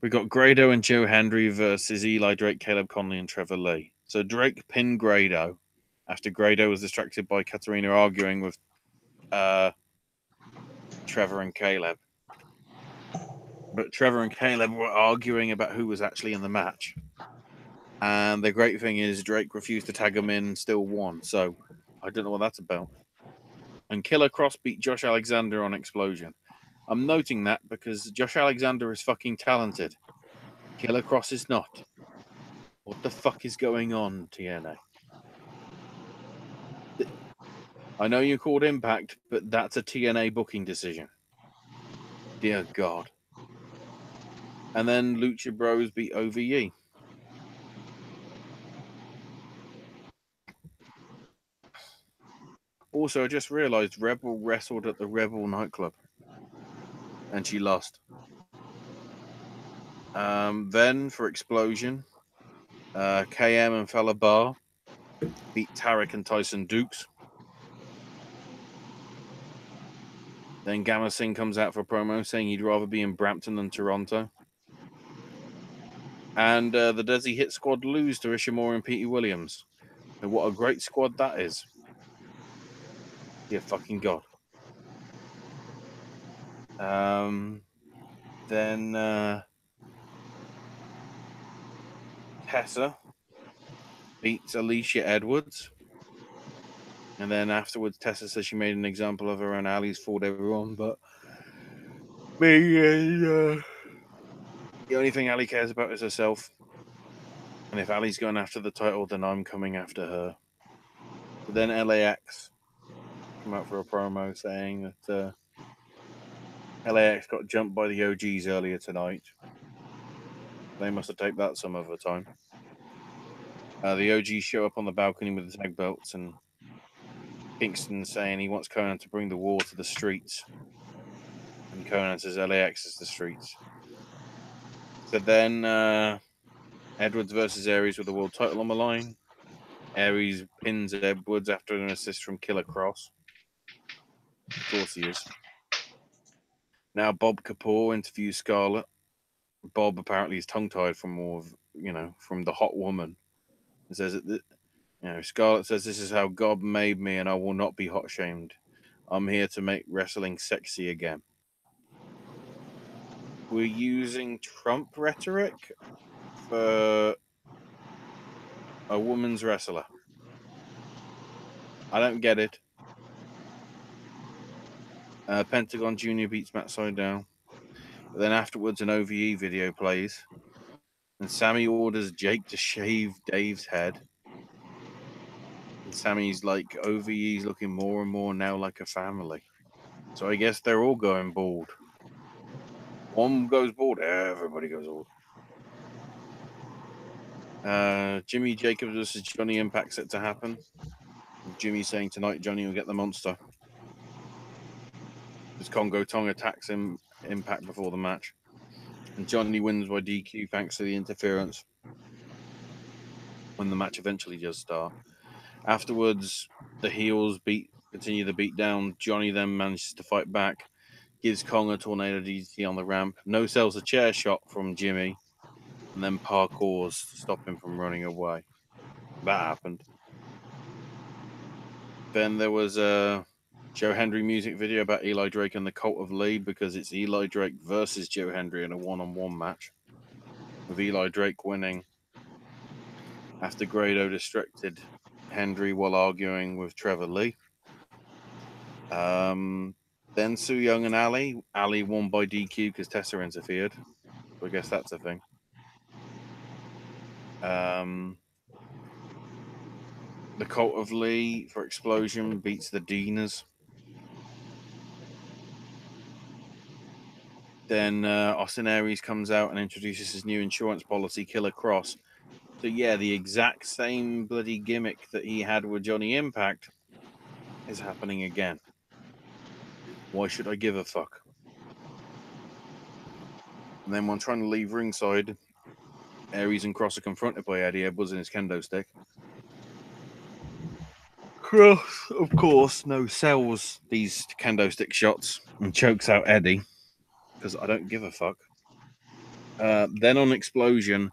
we got Grado and Joe Hendry versus Eli Drake, Caleb Conley, and Trevor Lee. So Drake pinned Grado after Grado was distracted by Katarina arguing with Trevor and Caleb. But Trevor and Caleb were arguing about who was actually in the match. And the great thing is Drake refused to tag him in and still won. So I don't know what that's about. And Killer Cross beat Josh Alexander on Explosion. I'm noting that because Josh Alexander is fucking talented. Killer Cross is not. What the fuck is going on, TNA? I know you called Impact, but that's a TNA booking decision. Dear God. And then Lucha Bros beat OVE. Also, I just realized Rebel wrestled at the Rebel nightclub. And she lost. Then for Explosion, KM and Fella Bar beat Tarek and Tyson Dukes. Then Gamma Singh comes out for a promo saying he'd rather be in Brampton than Toronto. And the Desi Hit Squad lose to Ishimori and Petey Williams. And what a great squad that is. Dear fucking God. Then Tessa beats Alicia Edwards. And then afterwards, Tessa says she made an example of her and Ali's fooled everyone, but me and the only thing Ali cares about is herself. And if Ali's going after the title, then I'm coming after her. So then LAX come out for a promo saying that LAX got jumped by the OGs earlier tonight. They must have taped that some other time. The OGs show up on the balcony with the tag belts, and Kingston saying he wants Conan to bring the war to the streets. And Conan says LAX is the streets. So then Edwards versus Aries with the world title on the line. Aries pins Edwards after an assist from Killer Cross. Of course he is. Now Bob Kapoor interviews Scarlett. Bob apparently is tongue-tied from more of, from the hot woman. And says that, Scarlett says, "This is how God made me and I will not be hot-shamed. I'm here to make wrestling sexy again." We're using Trump rhetoric for a woman's wrestler. I don't get it. Pentagon Jr. beats Matt Sydal. But then afterwards, an OVE video plays. And Sammy orders Jake to shave Dave's head. And Sammy's like, OVE's looking more and more now like a family. So I guess they're all going bald. One goes bald, everybody goes bald. Jimmy Jacobs versus Johnny Impact set to happen. Jimmy saying tonight Johnny will get the monster. As Congo Tong attacks him, Impact before the match. And Johnny wins by DQ thanks to the interference when the match eventually does start. Afterwards, the heels continue the beat down. Johnny then manages to fight back, gives Kong a tornado DDT on the ramp. No sells a chair shot from Jimmy, and then parkours to stop him from running away. That happened. Then there was a Joe Hendry music video about Eli Drake and the Cult of Lee, because it's Eli Drake versus Joe Hendry in a one-on-one match, with Eli Drake winning after Grado distracted Hendry while arguing with Trevor Lee. Then Su Yung and Ali. Ali won by DQ because Tessa interfered. So I guess that's a thing. The Cult of Lee for Explosion beats the Deaners. Then Austin Aries comes out and introduces his new insurance policy, Killer Cross. So yeah, the exact same bloody gimmick that he had with Johnny Impact is happening again. Why should I give a fuck? And then when trying to leave ringside, Aries and Cross are confronted by Eddie Edwards and his kendo stick. Cross, of course, sells these kendo stick shots and chokes out Eddie, because I don't give a fuck. Then on Explosion,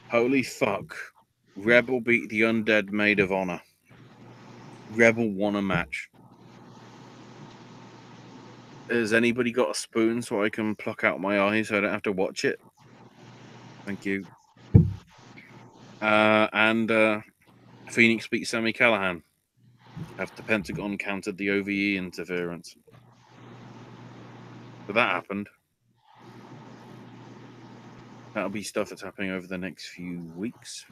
holy fuck, Rebel beat the Undead Maid of Honor. Rebel won a match. Has anybody got a spoon so I can pluck out my eyes so I don't have to watch it? Thank you. And Phoenix beat Sami Callihan after Pentagon countered the OVE interference. So that happened. That'll be stuff that's happening over the next few weeks.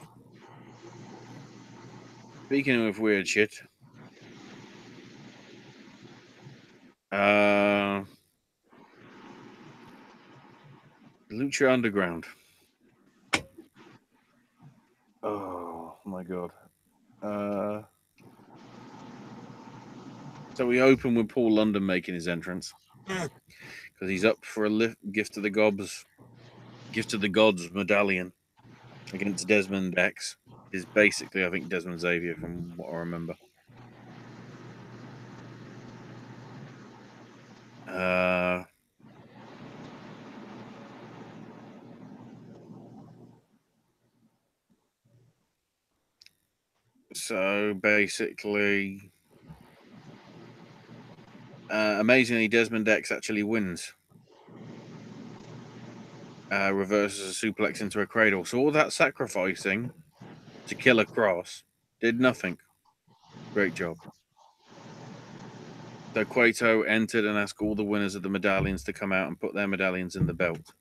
Speaking of weird shit, Lucha Underground. Oh my god. So we open with Paul London making his entrance because he's up for a gift to the Gobs Gift of the Gods medallion against Desmond X is basically, I think, Desmond Xavier from what I remember. So basically, amazingly, Desmond X actually wins. Reverses a suplex into a cradle. So all that sacrificing to kill a Cross did nothing. Great job. So Cueto entered and asked all the winners of the medallions to come out and put their medallions in the belt.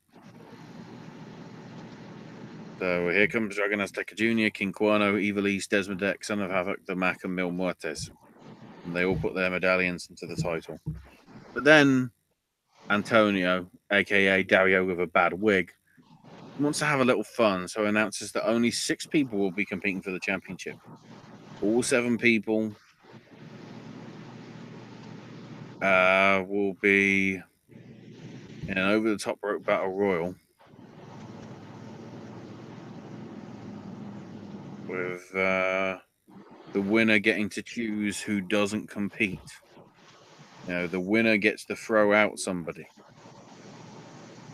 So here comes Dragon Azteca Jr., King Cuerno, Evil East, Desmond X, Son of Havoc, The Mac, and Mil Muertes. And they all put their medallions into the title. But then Antonio, a.k.a. Dario with a bad wig, wants to have a little fun, so announces that only 6 people will be competing for the championship. All 7 people will be in an over-the-top rope battle royal with the winner getting to choose who doesn't compete. You know, the winner gets to throw out somebody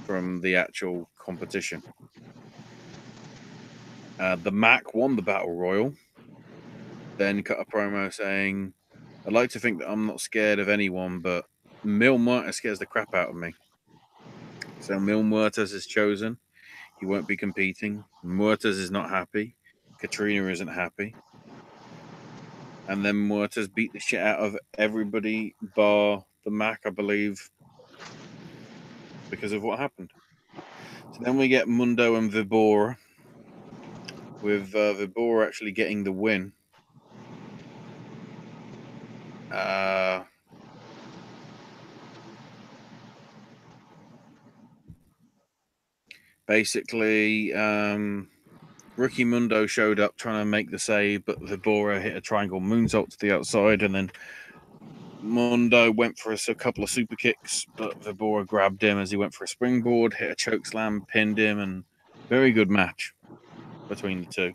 from the actual competition. The Mac won the battle royal, then cut a promo saying, "I'd like to think that I'm not scared of anyone, but Mil Muertes scares the crap out of me." So Mil Muertes is chosen. He won't be competing. Muertes is not happy. Katrina isn't happy. And then Muertes beat the shit out of everybody bar the Mac, I believe, because of what happened. So then we get Mundo and Vibora, with Vibora actually getting the win. Basically, Ricky Mundo showed up trying to make the save, but Vibora hit a triangle moonsault to the outside, and then Mundo went for a couple of super kicks, but Vibora grabbed him as he went for a springboard, hit a choke slam, pinned him, and very good match between the two.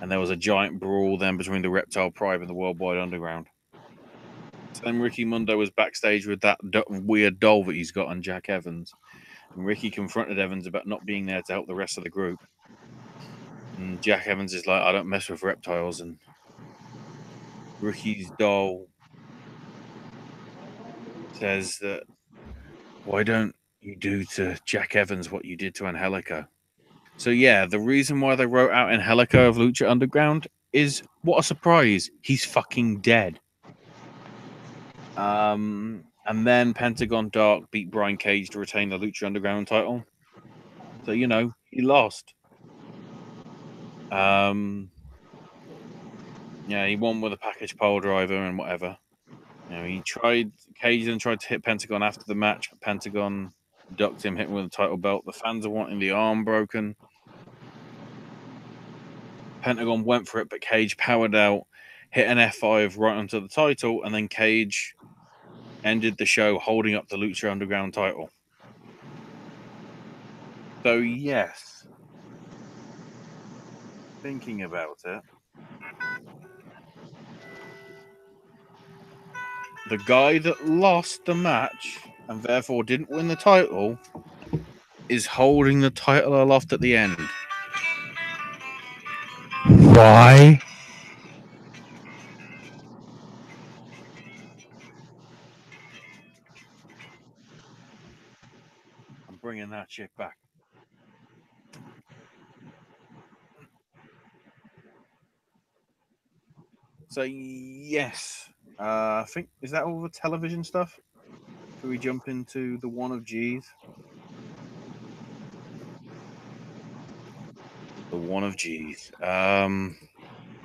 And there was a giant brawl then between the Reptile Pride and the Worldwide Underground. So then Ricky Mundo was backstage with that weird doll that he's got on Jack Evans. And Ricky confronted Evans about not being there to help the rest of the group. And Jack Evans is like, "I don't mess with reptiles." And Ricky's doll says that, "Why don't you do to Jack Evans what you did to Angelico?" So yeah, the reason why they wrote out Angelico of Lucha Underground is, what a surprise, he's fucking dead. And then Pentagon Dark beat Brian Cage to retain the Lucha Underground title. So, you know, he lost. Yeah, he won with a package pole driver and whatever. You know, Cage then tried to hit Pentagon after the match. Pentagon ducked him, hit him with a title belt. The fans are wanting the arm broken. Pentagon went for it, but Cage powered out, hit an F5 right onto the title, and then Cage ended the show holding up the Lucha Underground title. So, yes, thinking about it, the guy that lost the match and therefore didn't win the title is holding the title aloft at the end. Why? I'm bringing that shit back. So, yes, I think, is that all the television stuff? Should we jump into the one of G's? The one of G's.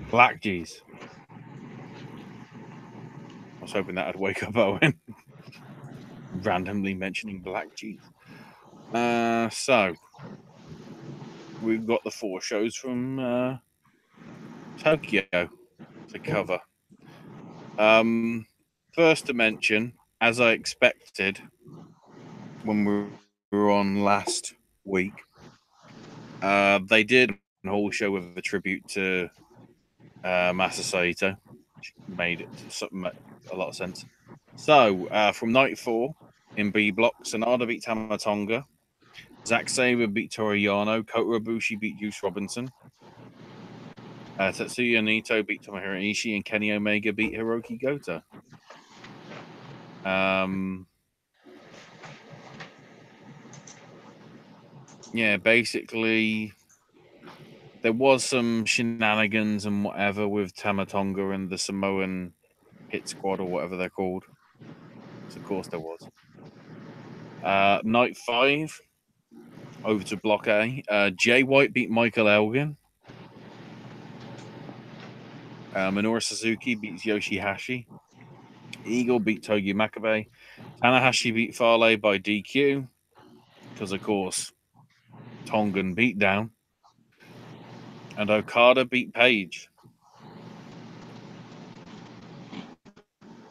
Black G's. I was hoping that would wake up Owen. Randomly mentioning Black G's. So, we've got the 4 shows from Tokyo to cover. First to mention, as I expected when we were on last week. They did a whole show with a tribute to Masa Saito, which made a lot of sense. So, from night 4 in B block, Sanada beat Tama Tonga, Zack Sabre beat Toru Yano, Kota Ibushi beat Juice Robinson, Tetsuya Naito beat Tomohiro Ishii, and Kenny Omega beat Hiroki Goto. Yeah, basically, there was some shenanigans and whatever with Tama Tonga and the Samoan Hit Squad or whatever they're called. So of course there was. Night 5, over to Block A. Jay White beat Michael Elgin. Minoru Suzuki beats Yoshi-Hashi. Eagle beat Togi Makabe. Tanahashi beat Fale by DQ. Because, of course, Tongan beatdown. And Okada beat Paige.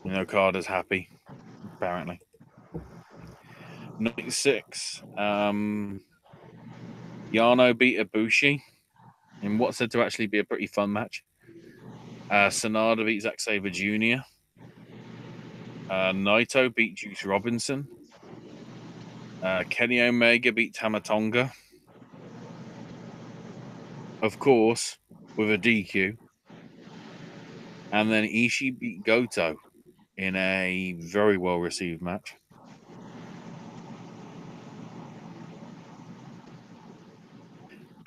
And Okada's happy, apparently. Night 6. Yano beat Ibushi in what's said to actually be a pretty fun match. Sanada beat Zack Sabre Jr. Naito beat Juice Robinson. Kenny Omega beat Tama Tonga. Of course, with a DQ. And then Ishii beat Goto in a very well received match.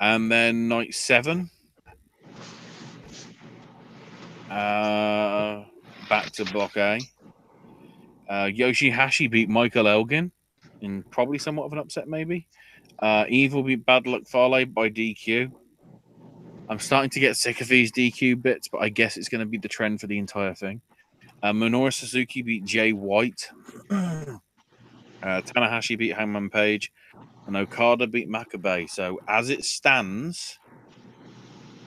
And then night 7. Back to Block A. Yoshi-Hashi beat Michael Elgin in probably somewhat of an upset, maybe. Evil beat Bad Luck Fale by DQ. I'm starting to get sick of these DQ bits, but I guess it's going to be the trend for the entire thing. Minoru Suzuki beat Jay White. Tanahashi beat Hangman Page. And Okada beat Makabe. So as it stands,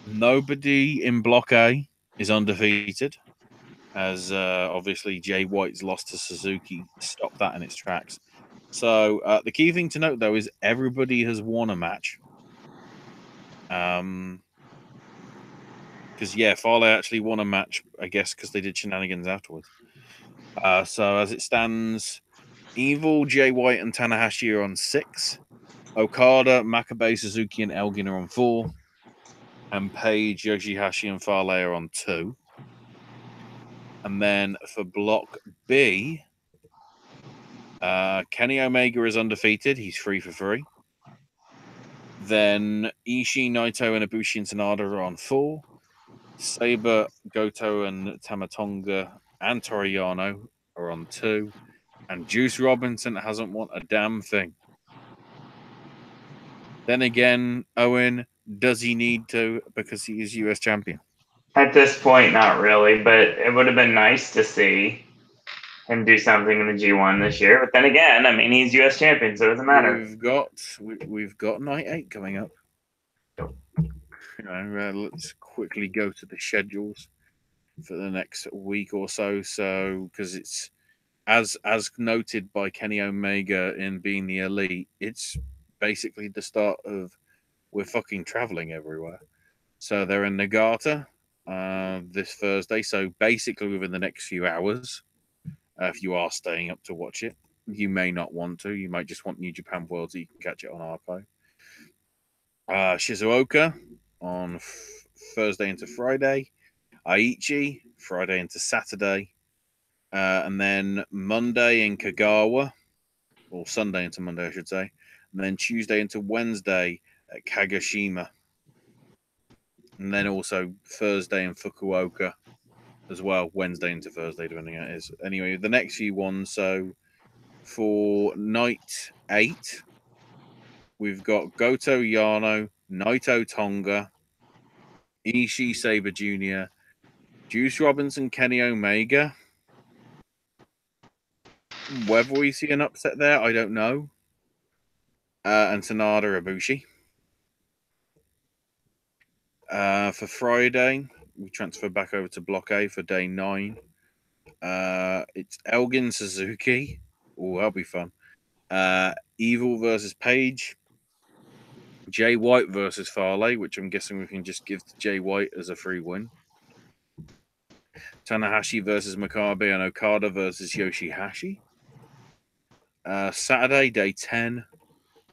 nobody in Block A is undefeated. As obviously Jay White's loss to Suzuki stopped that in its tracks. So the key thing to note, though, is everybody has won a match. Because, yeah, Fale actually won a match, I guess, because they did shenanigans afterwards. So as it stands, Evil, Jay White, and Tanahashi are on 6. Okada, Makabe, Suzuki, and Elgin are on 4. And Paige, Yoshi-Hashi, and Fale are on 2. And then for Block B, Kenny Omega is undefeated. He's 3 for 3. Then Ishii, Naito, and Ibushi and Sanada are on 4. Sabre, Goto, and Tama Tonga and Toru Yano are on 2. And Juice Robinson hasn't won a damn thing. Then again, Owen, does he need to because he is US champion? At this point, not really, but it would have been nice to see him do something in the G1 this year. But then again, I mean, he's US champion, so it doesn't matter. We've got night 8 coming up. Let's quickly go to the schedules for the next week or so. So, because it's as noted by Kenny Omega in Being the Elite, it's basically the start of we're fucking traveling everywhere. So they're in Nagata this Thursday. So basically within the next few hours, if you are staying up to watch it, you may not want to. You might just want New Japan World so you can catch it on archive. Shizuoka on Thursday into Friday. Aichi, Friday into Saturday. And then Monday in Kagawa, or Sunday into Monday, I should say. And then Tuesday into Wednesday at Kagoshima. And then also Thursday in Fukuoka as well, Wednesday into Thursday, depending on how it is. Anyway, the next few ones. So for night 8, we've got Goto Yano, Naito Tonga, Ishii Sabre Jr., Juice Robinson, Kenny Omega. Whether we see an upset there, I don't know. And Sanada Ibushi. For Friday, we transfer back over to Block A for day 9. It's Elgin Suzuki. Oh, that'll be fun. Evil versus Paige. Jay White versus Farley, which I'm guessing we can just give to Jay White as a free win. Tanahashi versus Makabe and Okada versus Yoshi-Hashi. Saturday, day 10,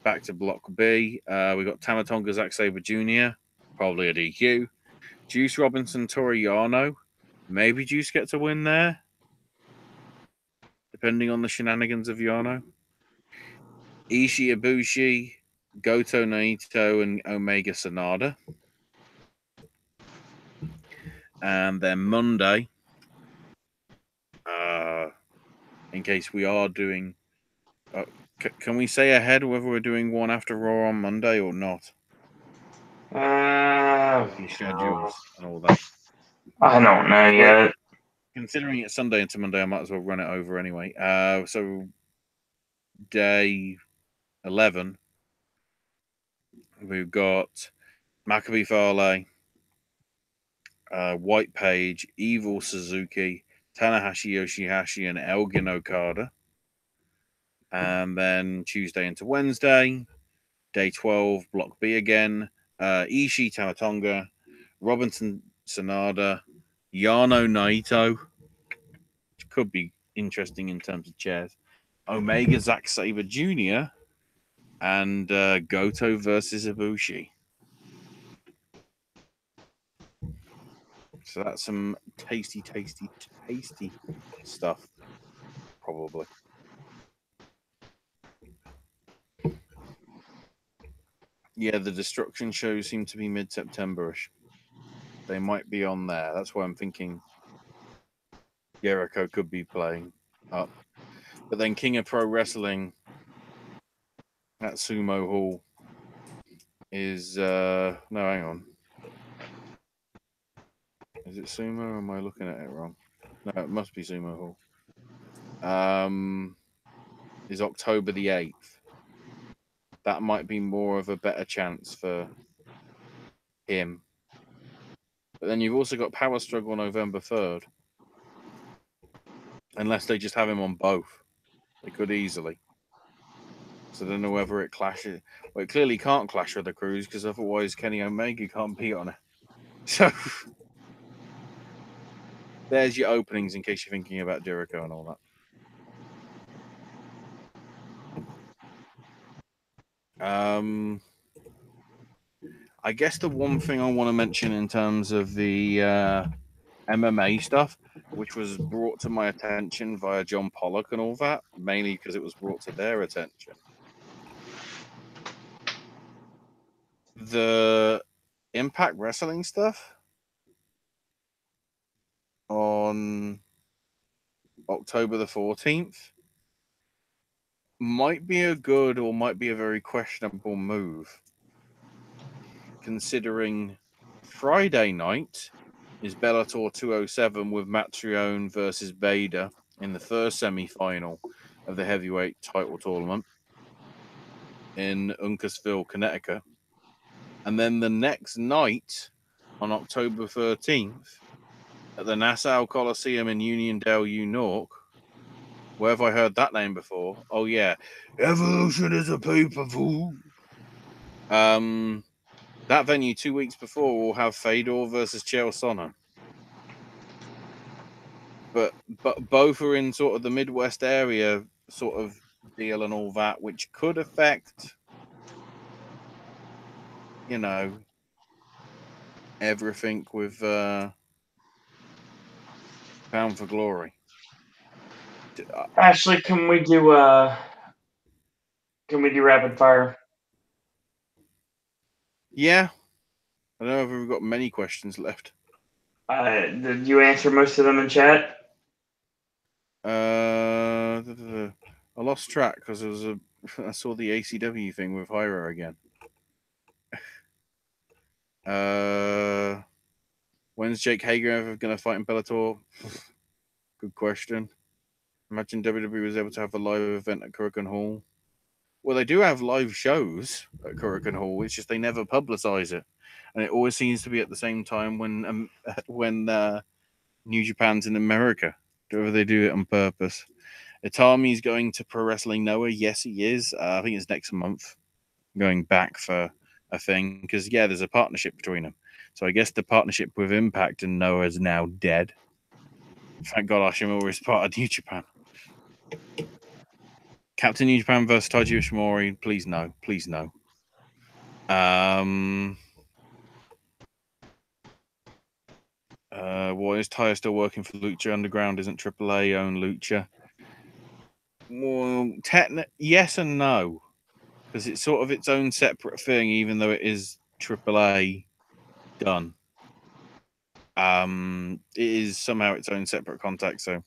back to Block B. We got Tamatonga, Zack Sabre Jr., probably a DQ. Juice Robinson, Toru Yano. Maybe Juice gets a win there, depending on the shenanigans of Yano. Ishii Ibushi, Goto Naito, and Omega Sanada. And then Monday, in case we are doing... can we say ahead whether we're doing one after Raw on Monday or not? Your schedules and all that. I don't know yet. Considering it's Sunday into Monday, I might as well run it over anyway. So day 11, we've got Makabe Farley, White Paige, Evil Suzuki, Tanahashi Yoshi-Hashi, and Elgin Okada. And then Tuesday into Wednesday, day 12, Block B again. Ishii Tamatonga, Robinson Sanada, Yano Naito, which could be interesting in terms of chairs. Omega Zack Sabre Jr. and Goto versus Ibushi. So that's some tasty stuff, probably. Yeah, the Destruction shows seem to be mid-September-ish. They might be on there. That's why I'm thinking Jericho could be playing up. But then King of Pro Wrestling at Sumo Hall is... no, hang on. Is it Sumo or am I looking at it wrong? No, it must be Sumo Hall. Is October the 8th. That might be more of a better chance for him. But then you've also got Power Struggle November 3rd. Unless they just have him on both. They could easily. So I don't know whether it clashes. Well, it clearly can't clash with the Cruise because otherwise Kenny Omega can't beat on it. So there's your openings in case you're thinking about Jericho and all that. I guess the one thing I want to mention in terms of the MMA stuff, which was brought to my attention via John Pollock and all that, mainly because it was brought to their attention. The Impact Wrestling stuff on October the 14th might be a good or might be a very questionable move, considering Friday night is Bellator 207 with Matreon versus Bader in the first semi-final of the heavyweight title tournament in Uncasville, Connecticut. And then the next night, on October 13th, at the Nassau Coliseum in Uniondale, New York. Where have I heard that name before? Oh, yeah. Evolution is a pay-per-view. That venue 2 weeks before will have Fedor versus Chael Sonnen. But both are in sort of the Midwest area sort of deal and all that, which could affect, you know, everything with Bound for Glory. Ashley, can we do rapid fire? Yeah. I don't know if we've got many questions left. Did you answer most of them in chat? I lost track because I saw the ACW thing with Hyro again. When's Jake Hager ever going to fight in Bellator? Good question. Imagine WWE was able to have a live event at Korakuen Hall. Well, they do have live shows at Korakuen Hall. It's just they never publicize it, and it always seems to be at the same time when New Japan's in America. Do they do it on purpose? Itami's going to Pro Wrestling Noah. Yes, he is. I think it's next month. Going back for a thing because, yeah, there's a partnership between them. So I guess the partnership with Impact and Noah is now dead. Thank God Hashimura is part of New Japan. Captain New Japan versus Taiji Ishimori. Please no. Please no. What is Taya still working for Lucha Underground? Isn't AAA own Lucha? Well, yes and no. Because it's sort of its own separate thing, even though it is AAA done. It is somehow its own separate contact, so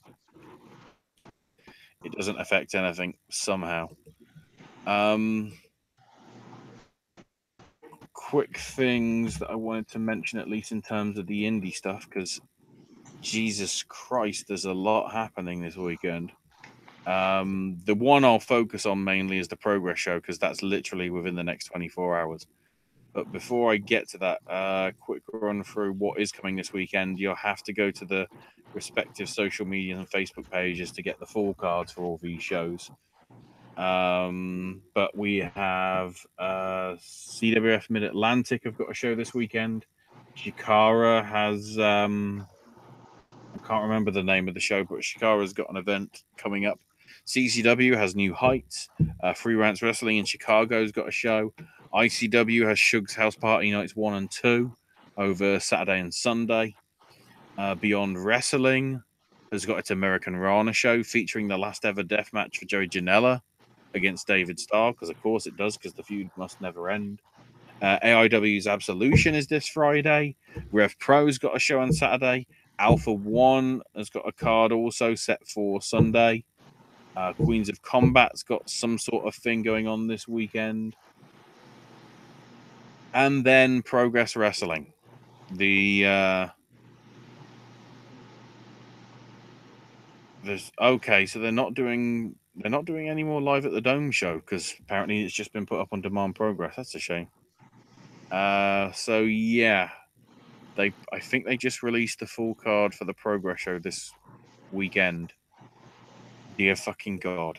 it doesn't affect anything somehow. Quick things that I wanted to mention, at least in terms of the indie stuff, because Jesus Christ, there's a lot happening this weekend. The one I'll focus on mainly is the Progress show, because that's literally within the next 24 hours. But before I get to that, quick run through what is coming this weekend. You'll have to go to the respective social media and Facebook pages to get the full cards for all these shows. But we have CWF Mid-Atlantic have got a show this weekend. Shikara has I can't remember the name of the show, but Shikara's got an event coming up. CCW has New Heights. Free Rants Wrestling in Chicago's got a show. ICW has Shug's House Party Nights 1 and 2 over Saturday and Sunday. Beyond Wrestling has got its American Rana show featuring the last ever death match for Joey Janela against David Starr, because of course it does, because the feud must never end. AIW's Absolution is this Friday. Rev Pro's got a show on Saturday. Alpha One has got a card also set for Sunday. Queens of Combat's got some sort of thing going on this weekend. And then Progress Wrestling. So they're not doing any more Live at the Dome show, because apparently it's just been put up on Demand Progress. That's a shame. So yeah, I think they just released the full card for the Progress show this weekend. Dear fucking God.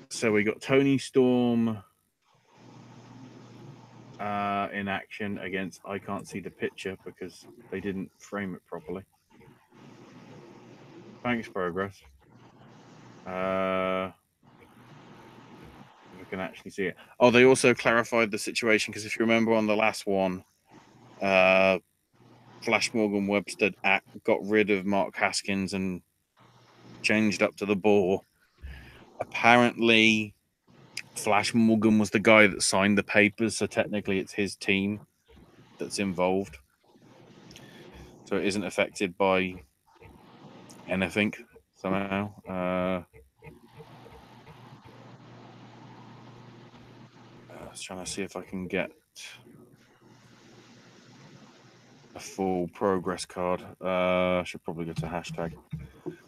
So we got Tony Storm in action against, I can't see the picture because they didn't frame it properly. Thanks, Progress. If I can actually see it. Oh, they also clarified the situation, because if you remember on the last one, Flash Morgan Webster got rid of Mark Haskins and changed up to the Boar. Apparently, Flash Morgan was the guy that signed the papers, so technically it's his team that's involved. So it isn't affected by anything somehow. I was trying to see if I can get a full Progress card. I should probably go to hashtag.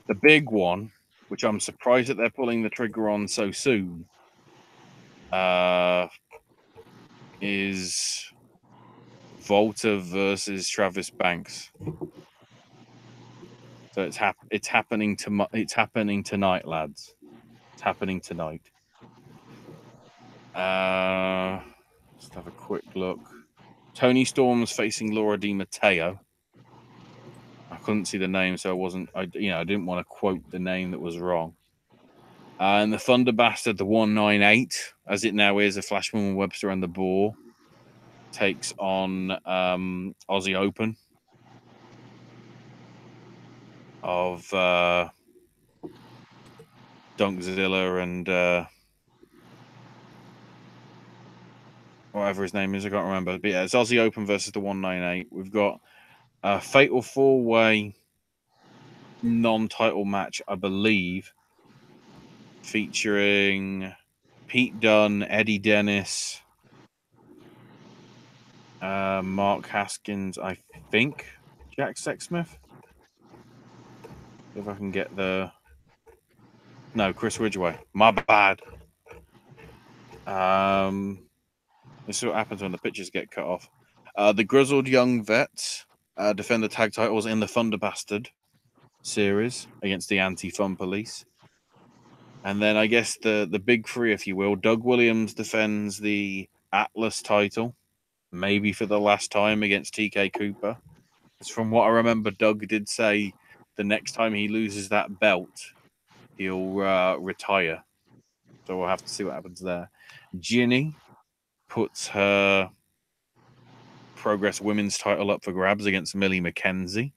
The big one, which I'm surprised that they're pulling the trigger on so soon, is Volta versus Travis Banks. So it's happening tonight, lads. It's happening tonight. Let's have a quick look. Tony Storm's facing Laura Di Matteo. I couldn't see the name, so I didn't want to quote the name that was wrong. And the Thunder Bastard, the 198, as it now is, a Flashman Webster and the Boar, takes on Aussie Open of Dunkzilla and whatever his name is, I can't remember. But yeah, it's Aussie Open versus the 198. We've got a fatal four-way non-title match, I believe, featuring Pete Dunne, Eddie Dennis, Mark Haskins, I think, Jack Sexsmith. If I can get Chris Ridgway. My bad. This is what happens when the pictures get cut off. The Grizzled Young Vets defend the tag titles in the Thunder Bastard series against the Anti-Fun Police. And then I guess the big three, if you will, Doug Williams defends the Atlas title, maybe for the last time against TK Cooper. Because from what I remember, Doug did say the next time he loses that belt, he'll retire. So we'll have to see what happens there. Ginny puts her Progress Women's title up for grabs against Millie McKenzie.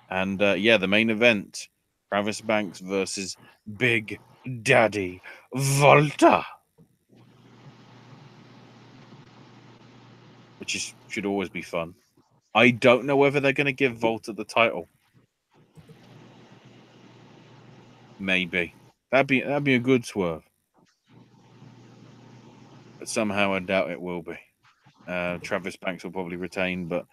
And the main event, Travis Banks versus Big Daddy Volta. Which should always be fun. I don't know whether they're going to give Volta the title. Maybe. That'd be a good swerve. But somehow I doubt it will be. Travis Banks will probably retain, but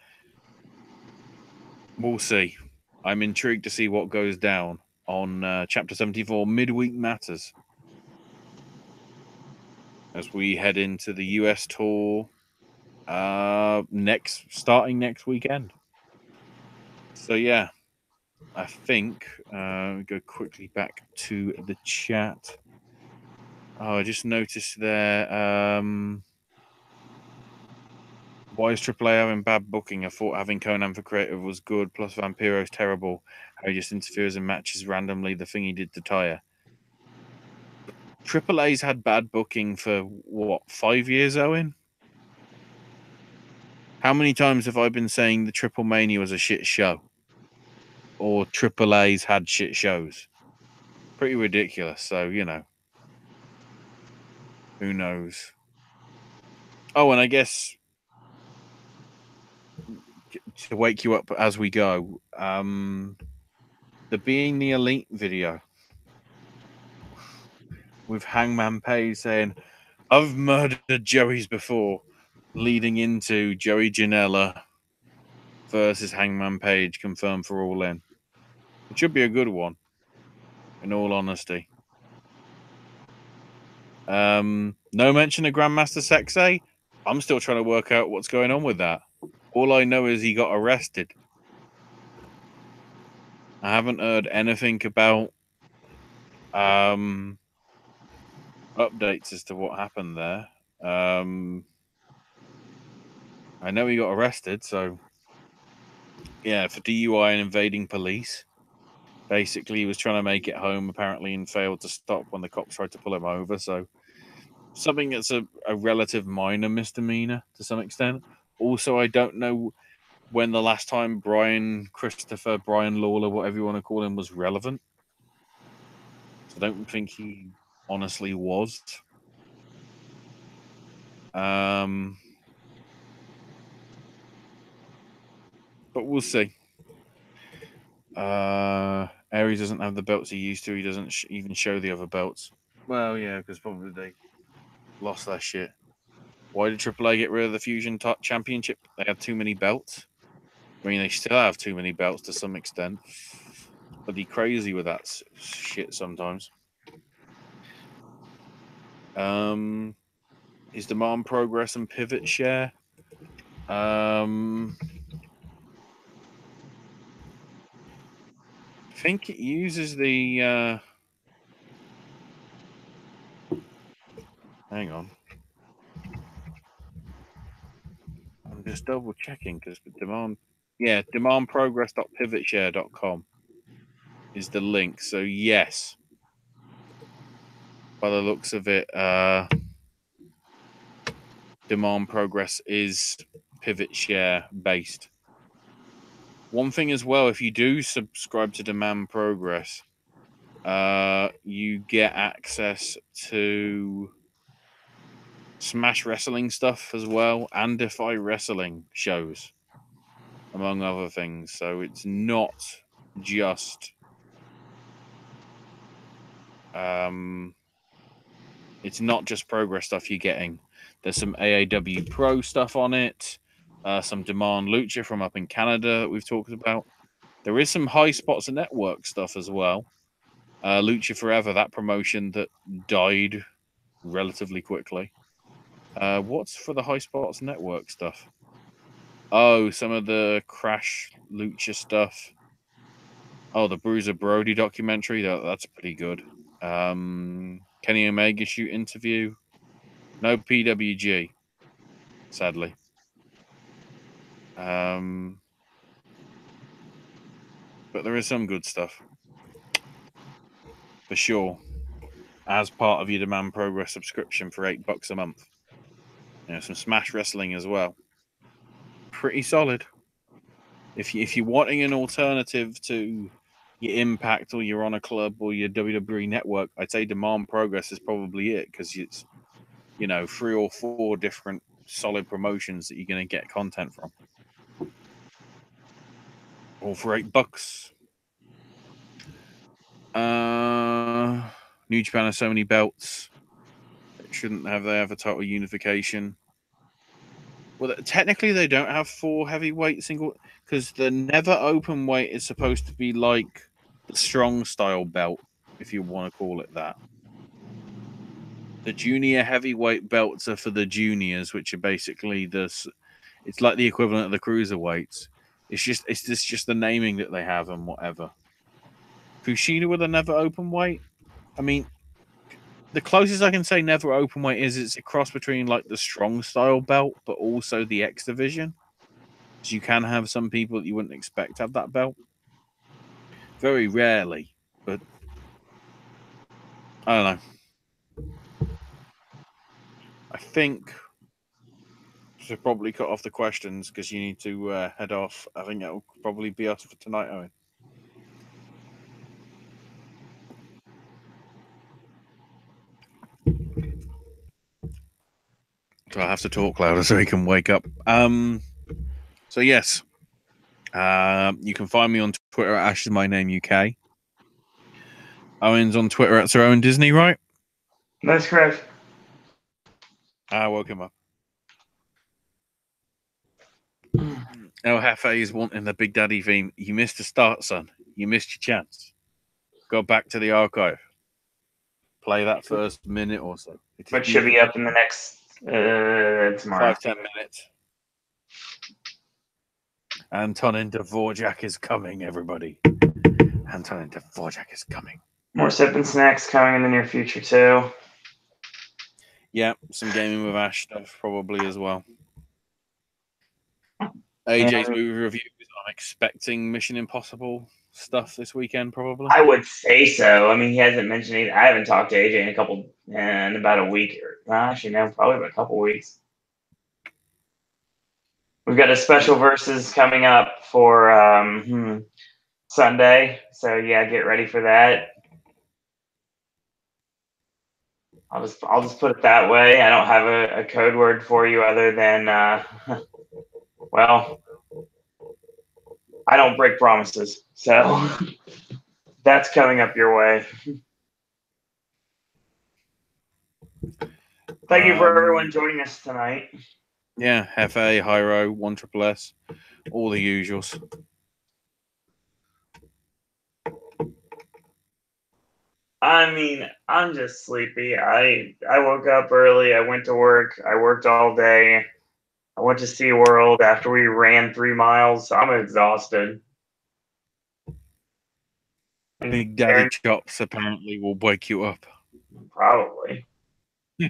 we'll see. I'm intrigued to see what goes down on Chapter 74 Midweek Matters as we head into the US tour starting next weekend. So yeah, I think go quickly back to the chat. Oh, I just noticed there. Why is AAA having bad booking? I thought having Conan for creative was good, plus Vampiro's terrible. How he just interferes in matches randomly. The thing he did to Taya. AAA's had bad booking for what, 5 years, Owen? How many times have I been saying the Triple Mania was a shit show? Or AAA's had shit shows? Pretty ridiculous. So, who knows? Oh, and I guess to wake you up as we go, the Being the Elite video with Hangman Page saying, I've murdered Joey's before, leading into Joey Janela versus Hangman Page confirmed for All In. It should be a good one, in all honesty. No mention of Grandmaster Sexay. I'm still trying to work out what's going on with that. All I know is he got arrested. I haven't heard anything about updates as to what happened there. I know he got arrested, so yeah, for DUI and invading police. Basically, he was trying to make it home, apparently, and failed to stop when the cops tried to pull him over. So something that's a relative minor misdemeanor to some extent. Also, I don't know when the last time Brian Lawler, whatever you want to call him, was relevant. So I don't think he honestly was. But we'll see. Aries doesn't have the belts he used to. He doesn't even show the other belts. Well, yeah, because probably they lost that shit. Why did AAA get rid of the Fusion Championship? They had too many belts. I mean, they still have too many belts to some extent. Bloody crazy with that shit sometimes. Is Demand Progress and Pivot Share? I think it uses the hang on. I'm just double checking because the demandprogress.pivotshare.com is the link. So yes, by the looks of it, Demand Progress is Pivot Share based. One thing as well, if you do subscribe to Demand Progress, you get access to Smash Wrestling stuff as well, and Defy Wrestling shows, among other things. So it's not just Progress stuff you're getting. There's some AAW Pro stuff on it, some Demand Lucha from up in Canada that we've talked about. There is some High Spots Network stuff as well. Lucha Forever, that promotion that died relatively quickly. What's for the High Spots Network stuff? Oh, some of the Crash Lucha stuff. Oh, the Bruiser Brody documentary. That's pretty good. Kenny Omega shoot interview. No PWG, sadly. But there is some good stuff. For sure. As part of your Demand Progress subscription for $8 a month. You know, some Smash Wrestling as well. Pretty solid. If you're wanting an alternative to your Impact or your Honor Club or your WWE Network, I'd say Demand Progress is probably it, because it's, 3 or 4 different solid promotions that you're going to get content from. All for $8. New Japan has so many belts. They have a title unification. Well, technically they don't have 4 heavyweight single, because the never open weight is supposed to be like the strong style belt, if you want to call it that. The junior heavyweight belts are for the juniors, which are basically it's like the equivalent of the cruiserweights. It's just the naming that they have and whatever. Kushida with a never open weight. I mean, the closest I can say never open weight is it's a cross between like the strong style belt, but also the X division. So you can have some people that you wouldn't expect to have that belt. Very rarely, but I don't know. I think we should probably cut off the questions because you need to head off. I think that will probably be us for tonight, Owen. So I have to talk louder so he can wake up. So yes, you can find me on Twitter at Ash is my name UK. Owen's on Twitter at Sir Owen Disney, right? That's correct. Woke him up. El Jefe is wanting the Big Daddy theme. You missed the start, son. You missed your chance. Go back to the archive. Play that first minute or so. But should be up in the next tomorrow. 5-10 minutes. Antonin Dvorak is coming, everybody. Antonin Dvorak is coming. More sipping snacks coming in the near future too. Yeah, some gaming with Ash stuff probably as well. AJ's movie reviews. I'm expecting Mission Impossible stuff this weekend, probably. I would say so. I mean, he hasn't mentioned anything. I haven't talked to AJ in about a week. Actually, no, probably about a couple weeks. We've got a special versus coming up for Sunday. So yeah, get ready for that. I'll just put it that way. I don't have a code word for you other than well, I don't break promises. So that's coming up your way. Thank you for everyone joining us tonight. Yeah, Hefe, Hyro, 1SSS, all the usuals. I mean, I'm just sleepy. I woke up early. I went to work. I worked all day. I went to SeaWorld after we ran 3 miles. So I'm exhausted. Big Daddy Chops apparently will wake you up. Probably. I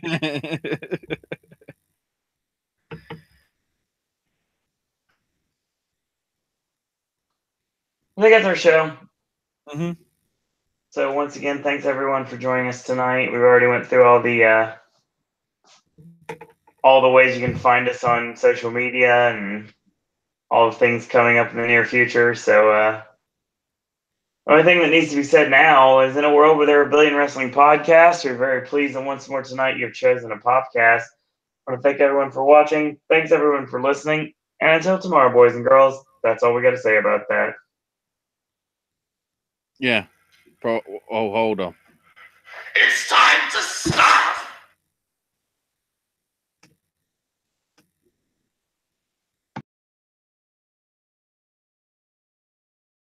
think that's our show. Mm-hmm. So once again, thanks everyone for joining us tonight. We've already went through all the ways you can find us on social media and all the things coming up in the near future. So the only thing that needs to be said now is, in a world where there are a billion wrestling podcasts, we're very pleased that once more tonight you've chosen a Popcast. I want to thank everyone for watching. Thanks everyone for listening. And until tomorrow, boys and girls, that's all we got to say about that. Yeah. Oh, hold on. It's time to start!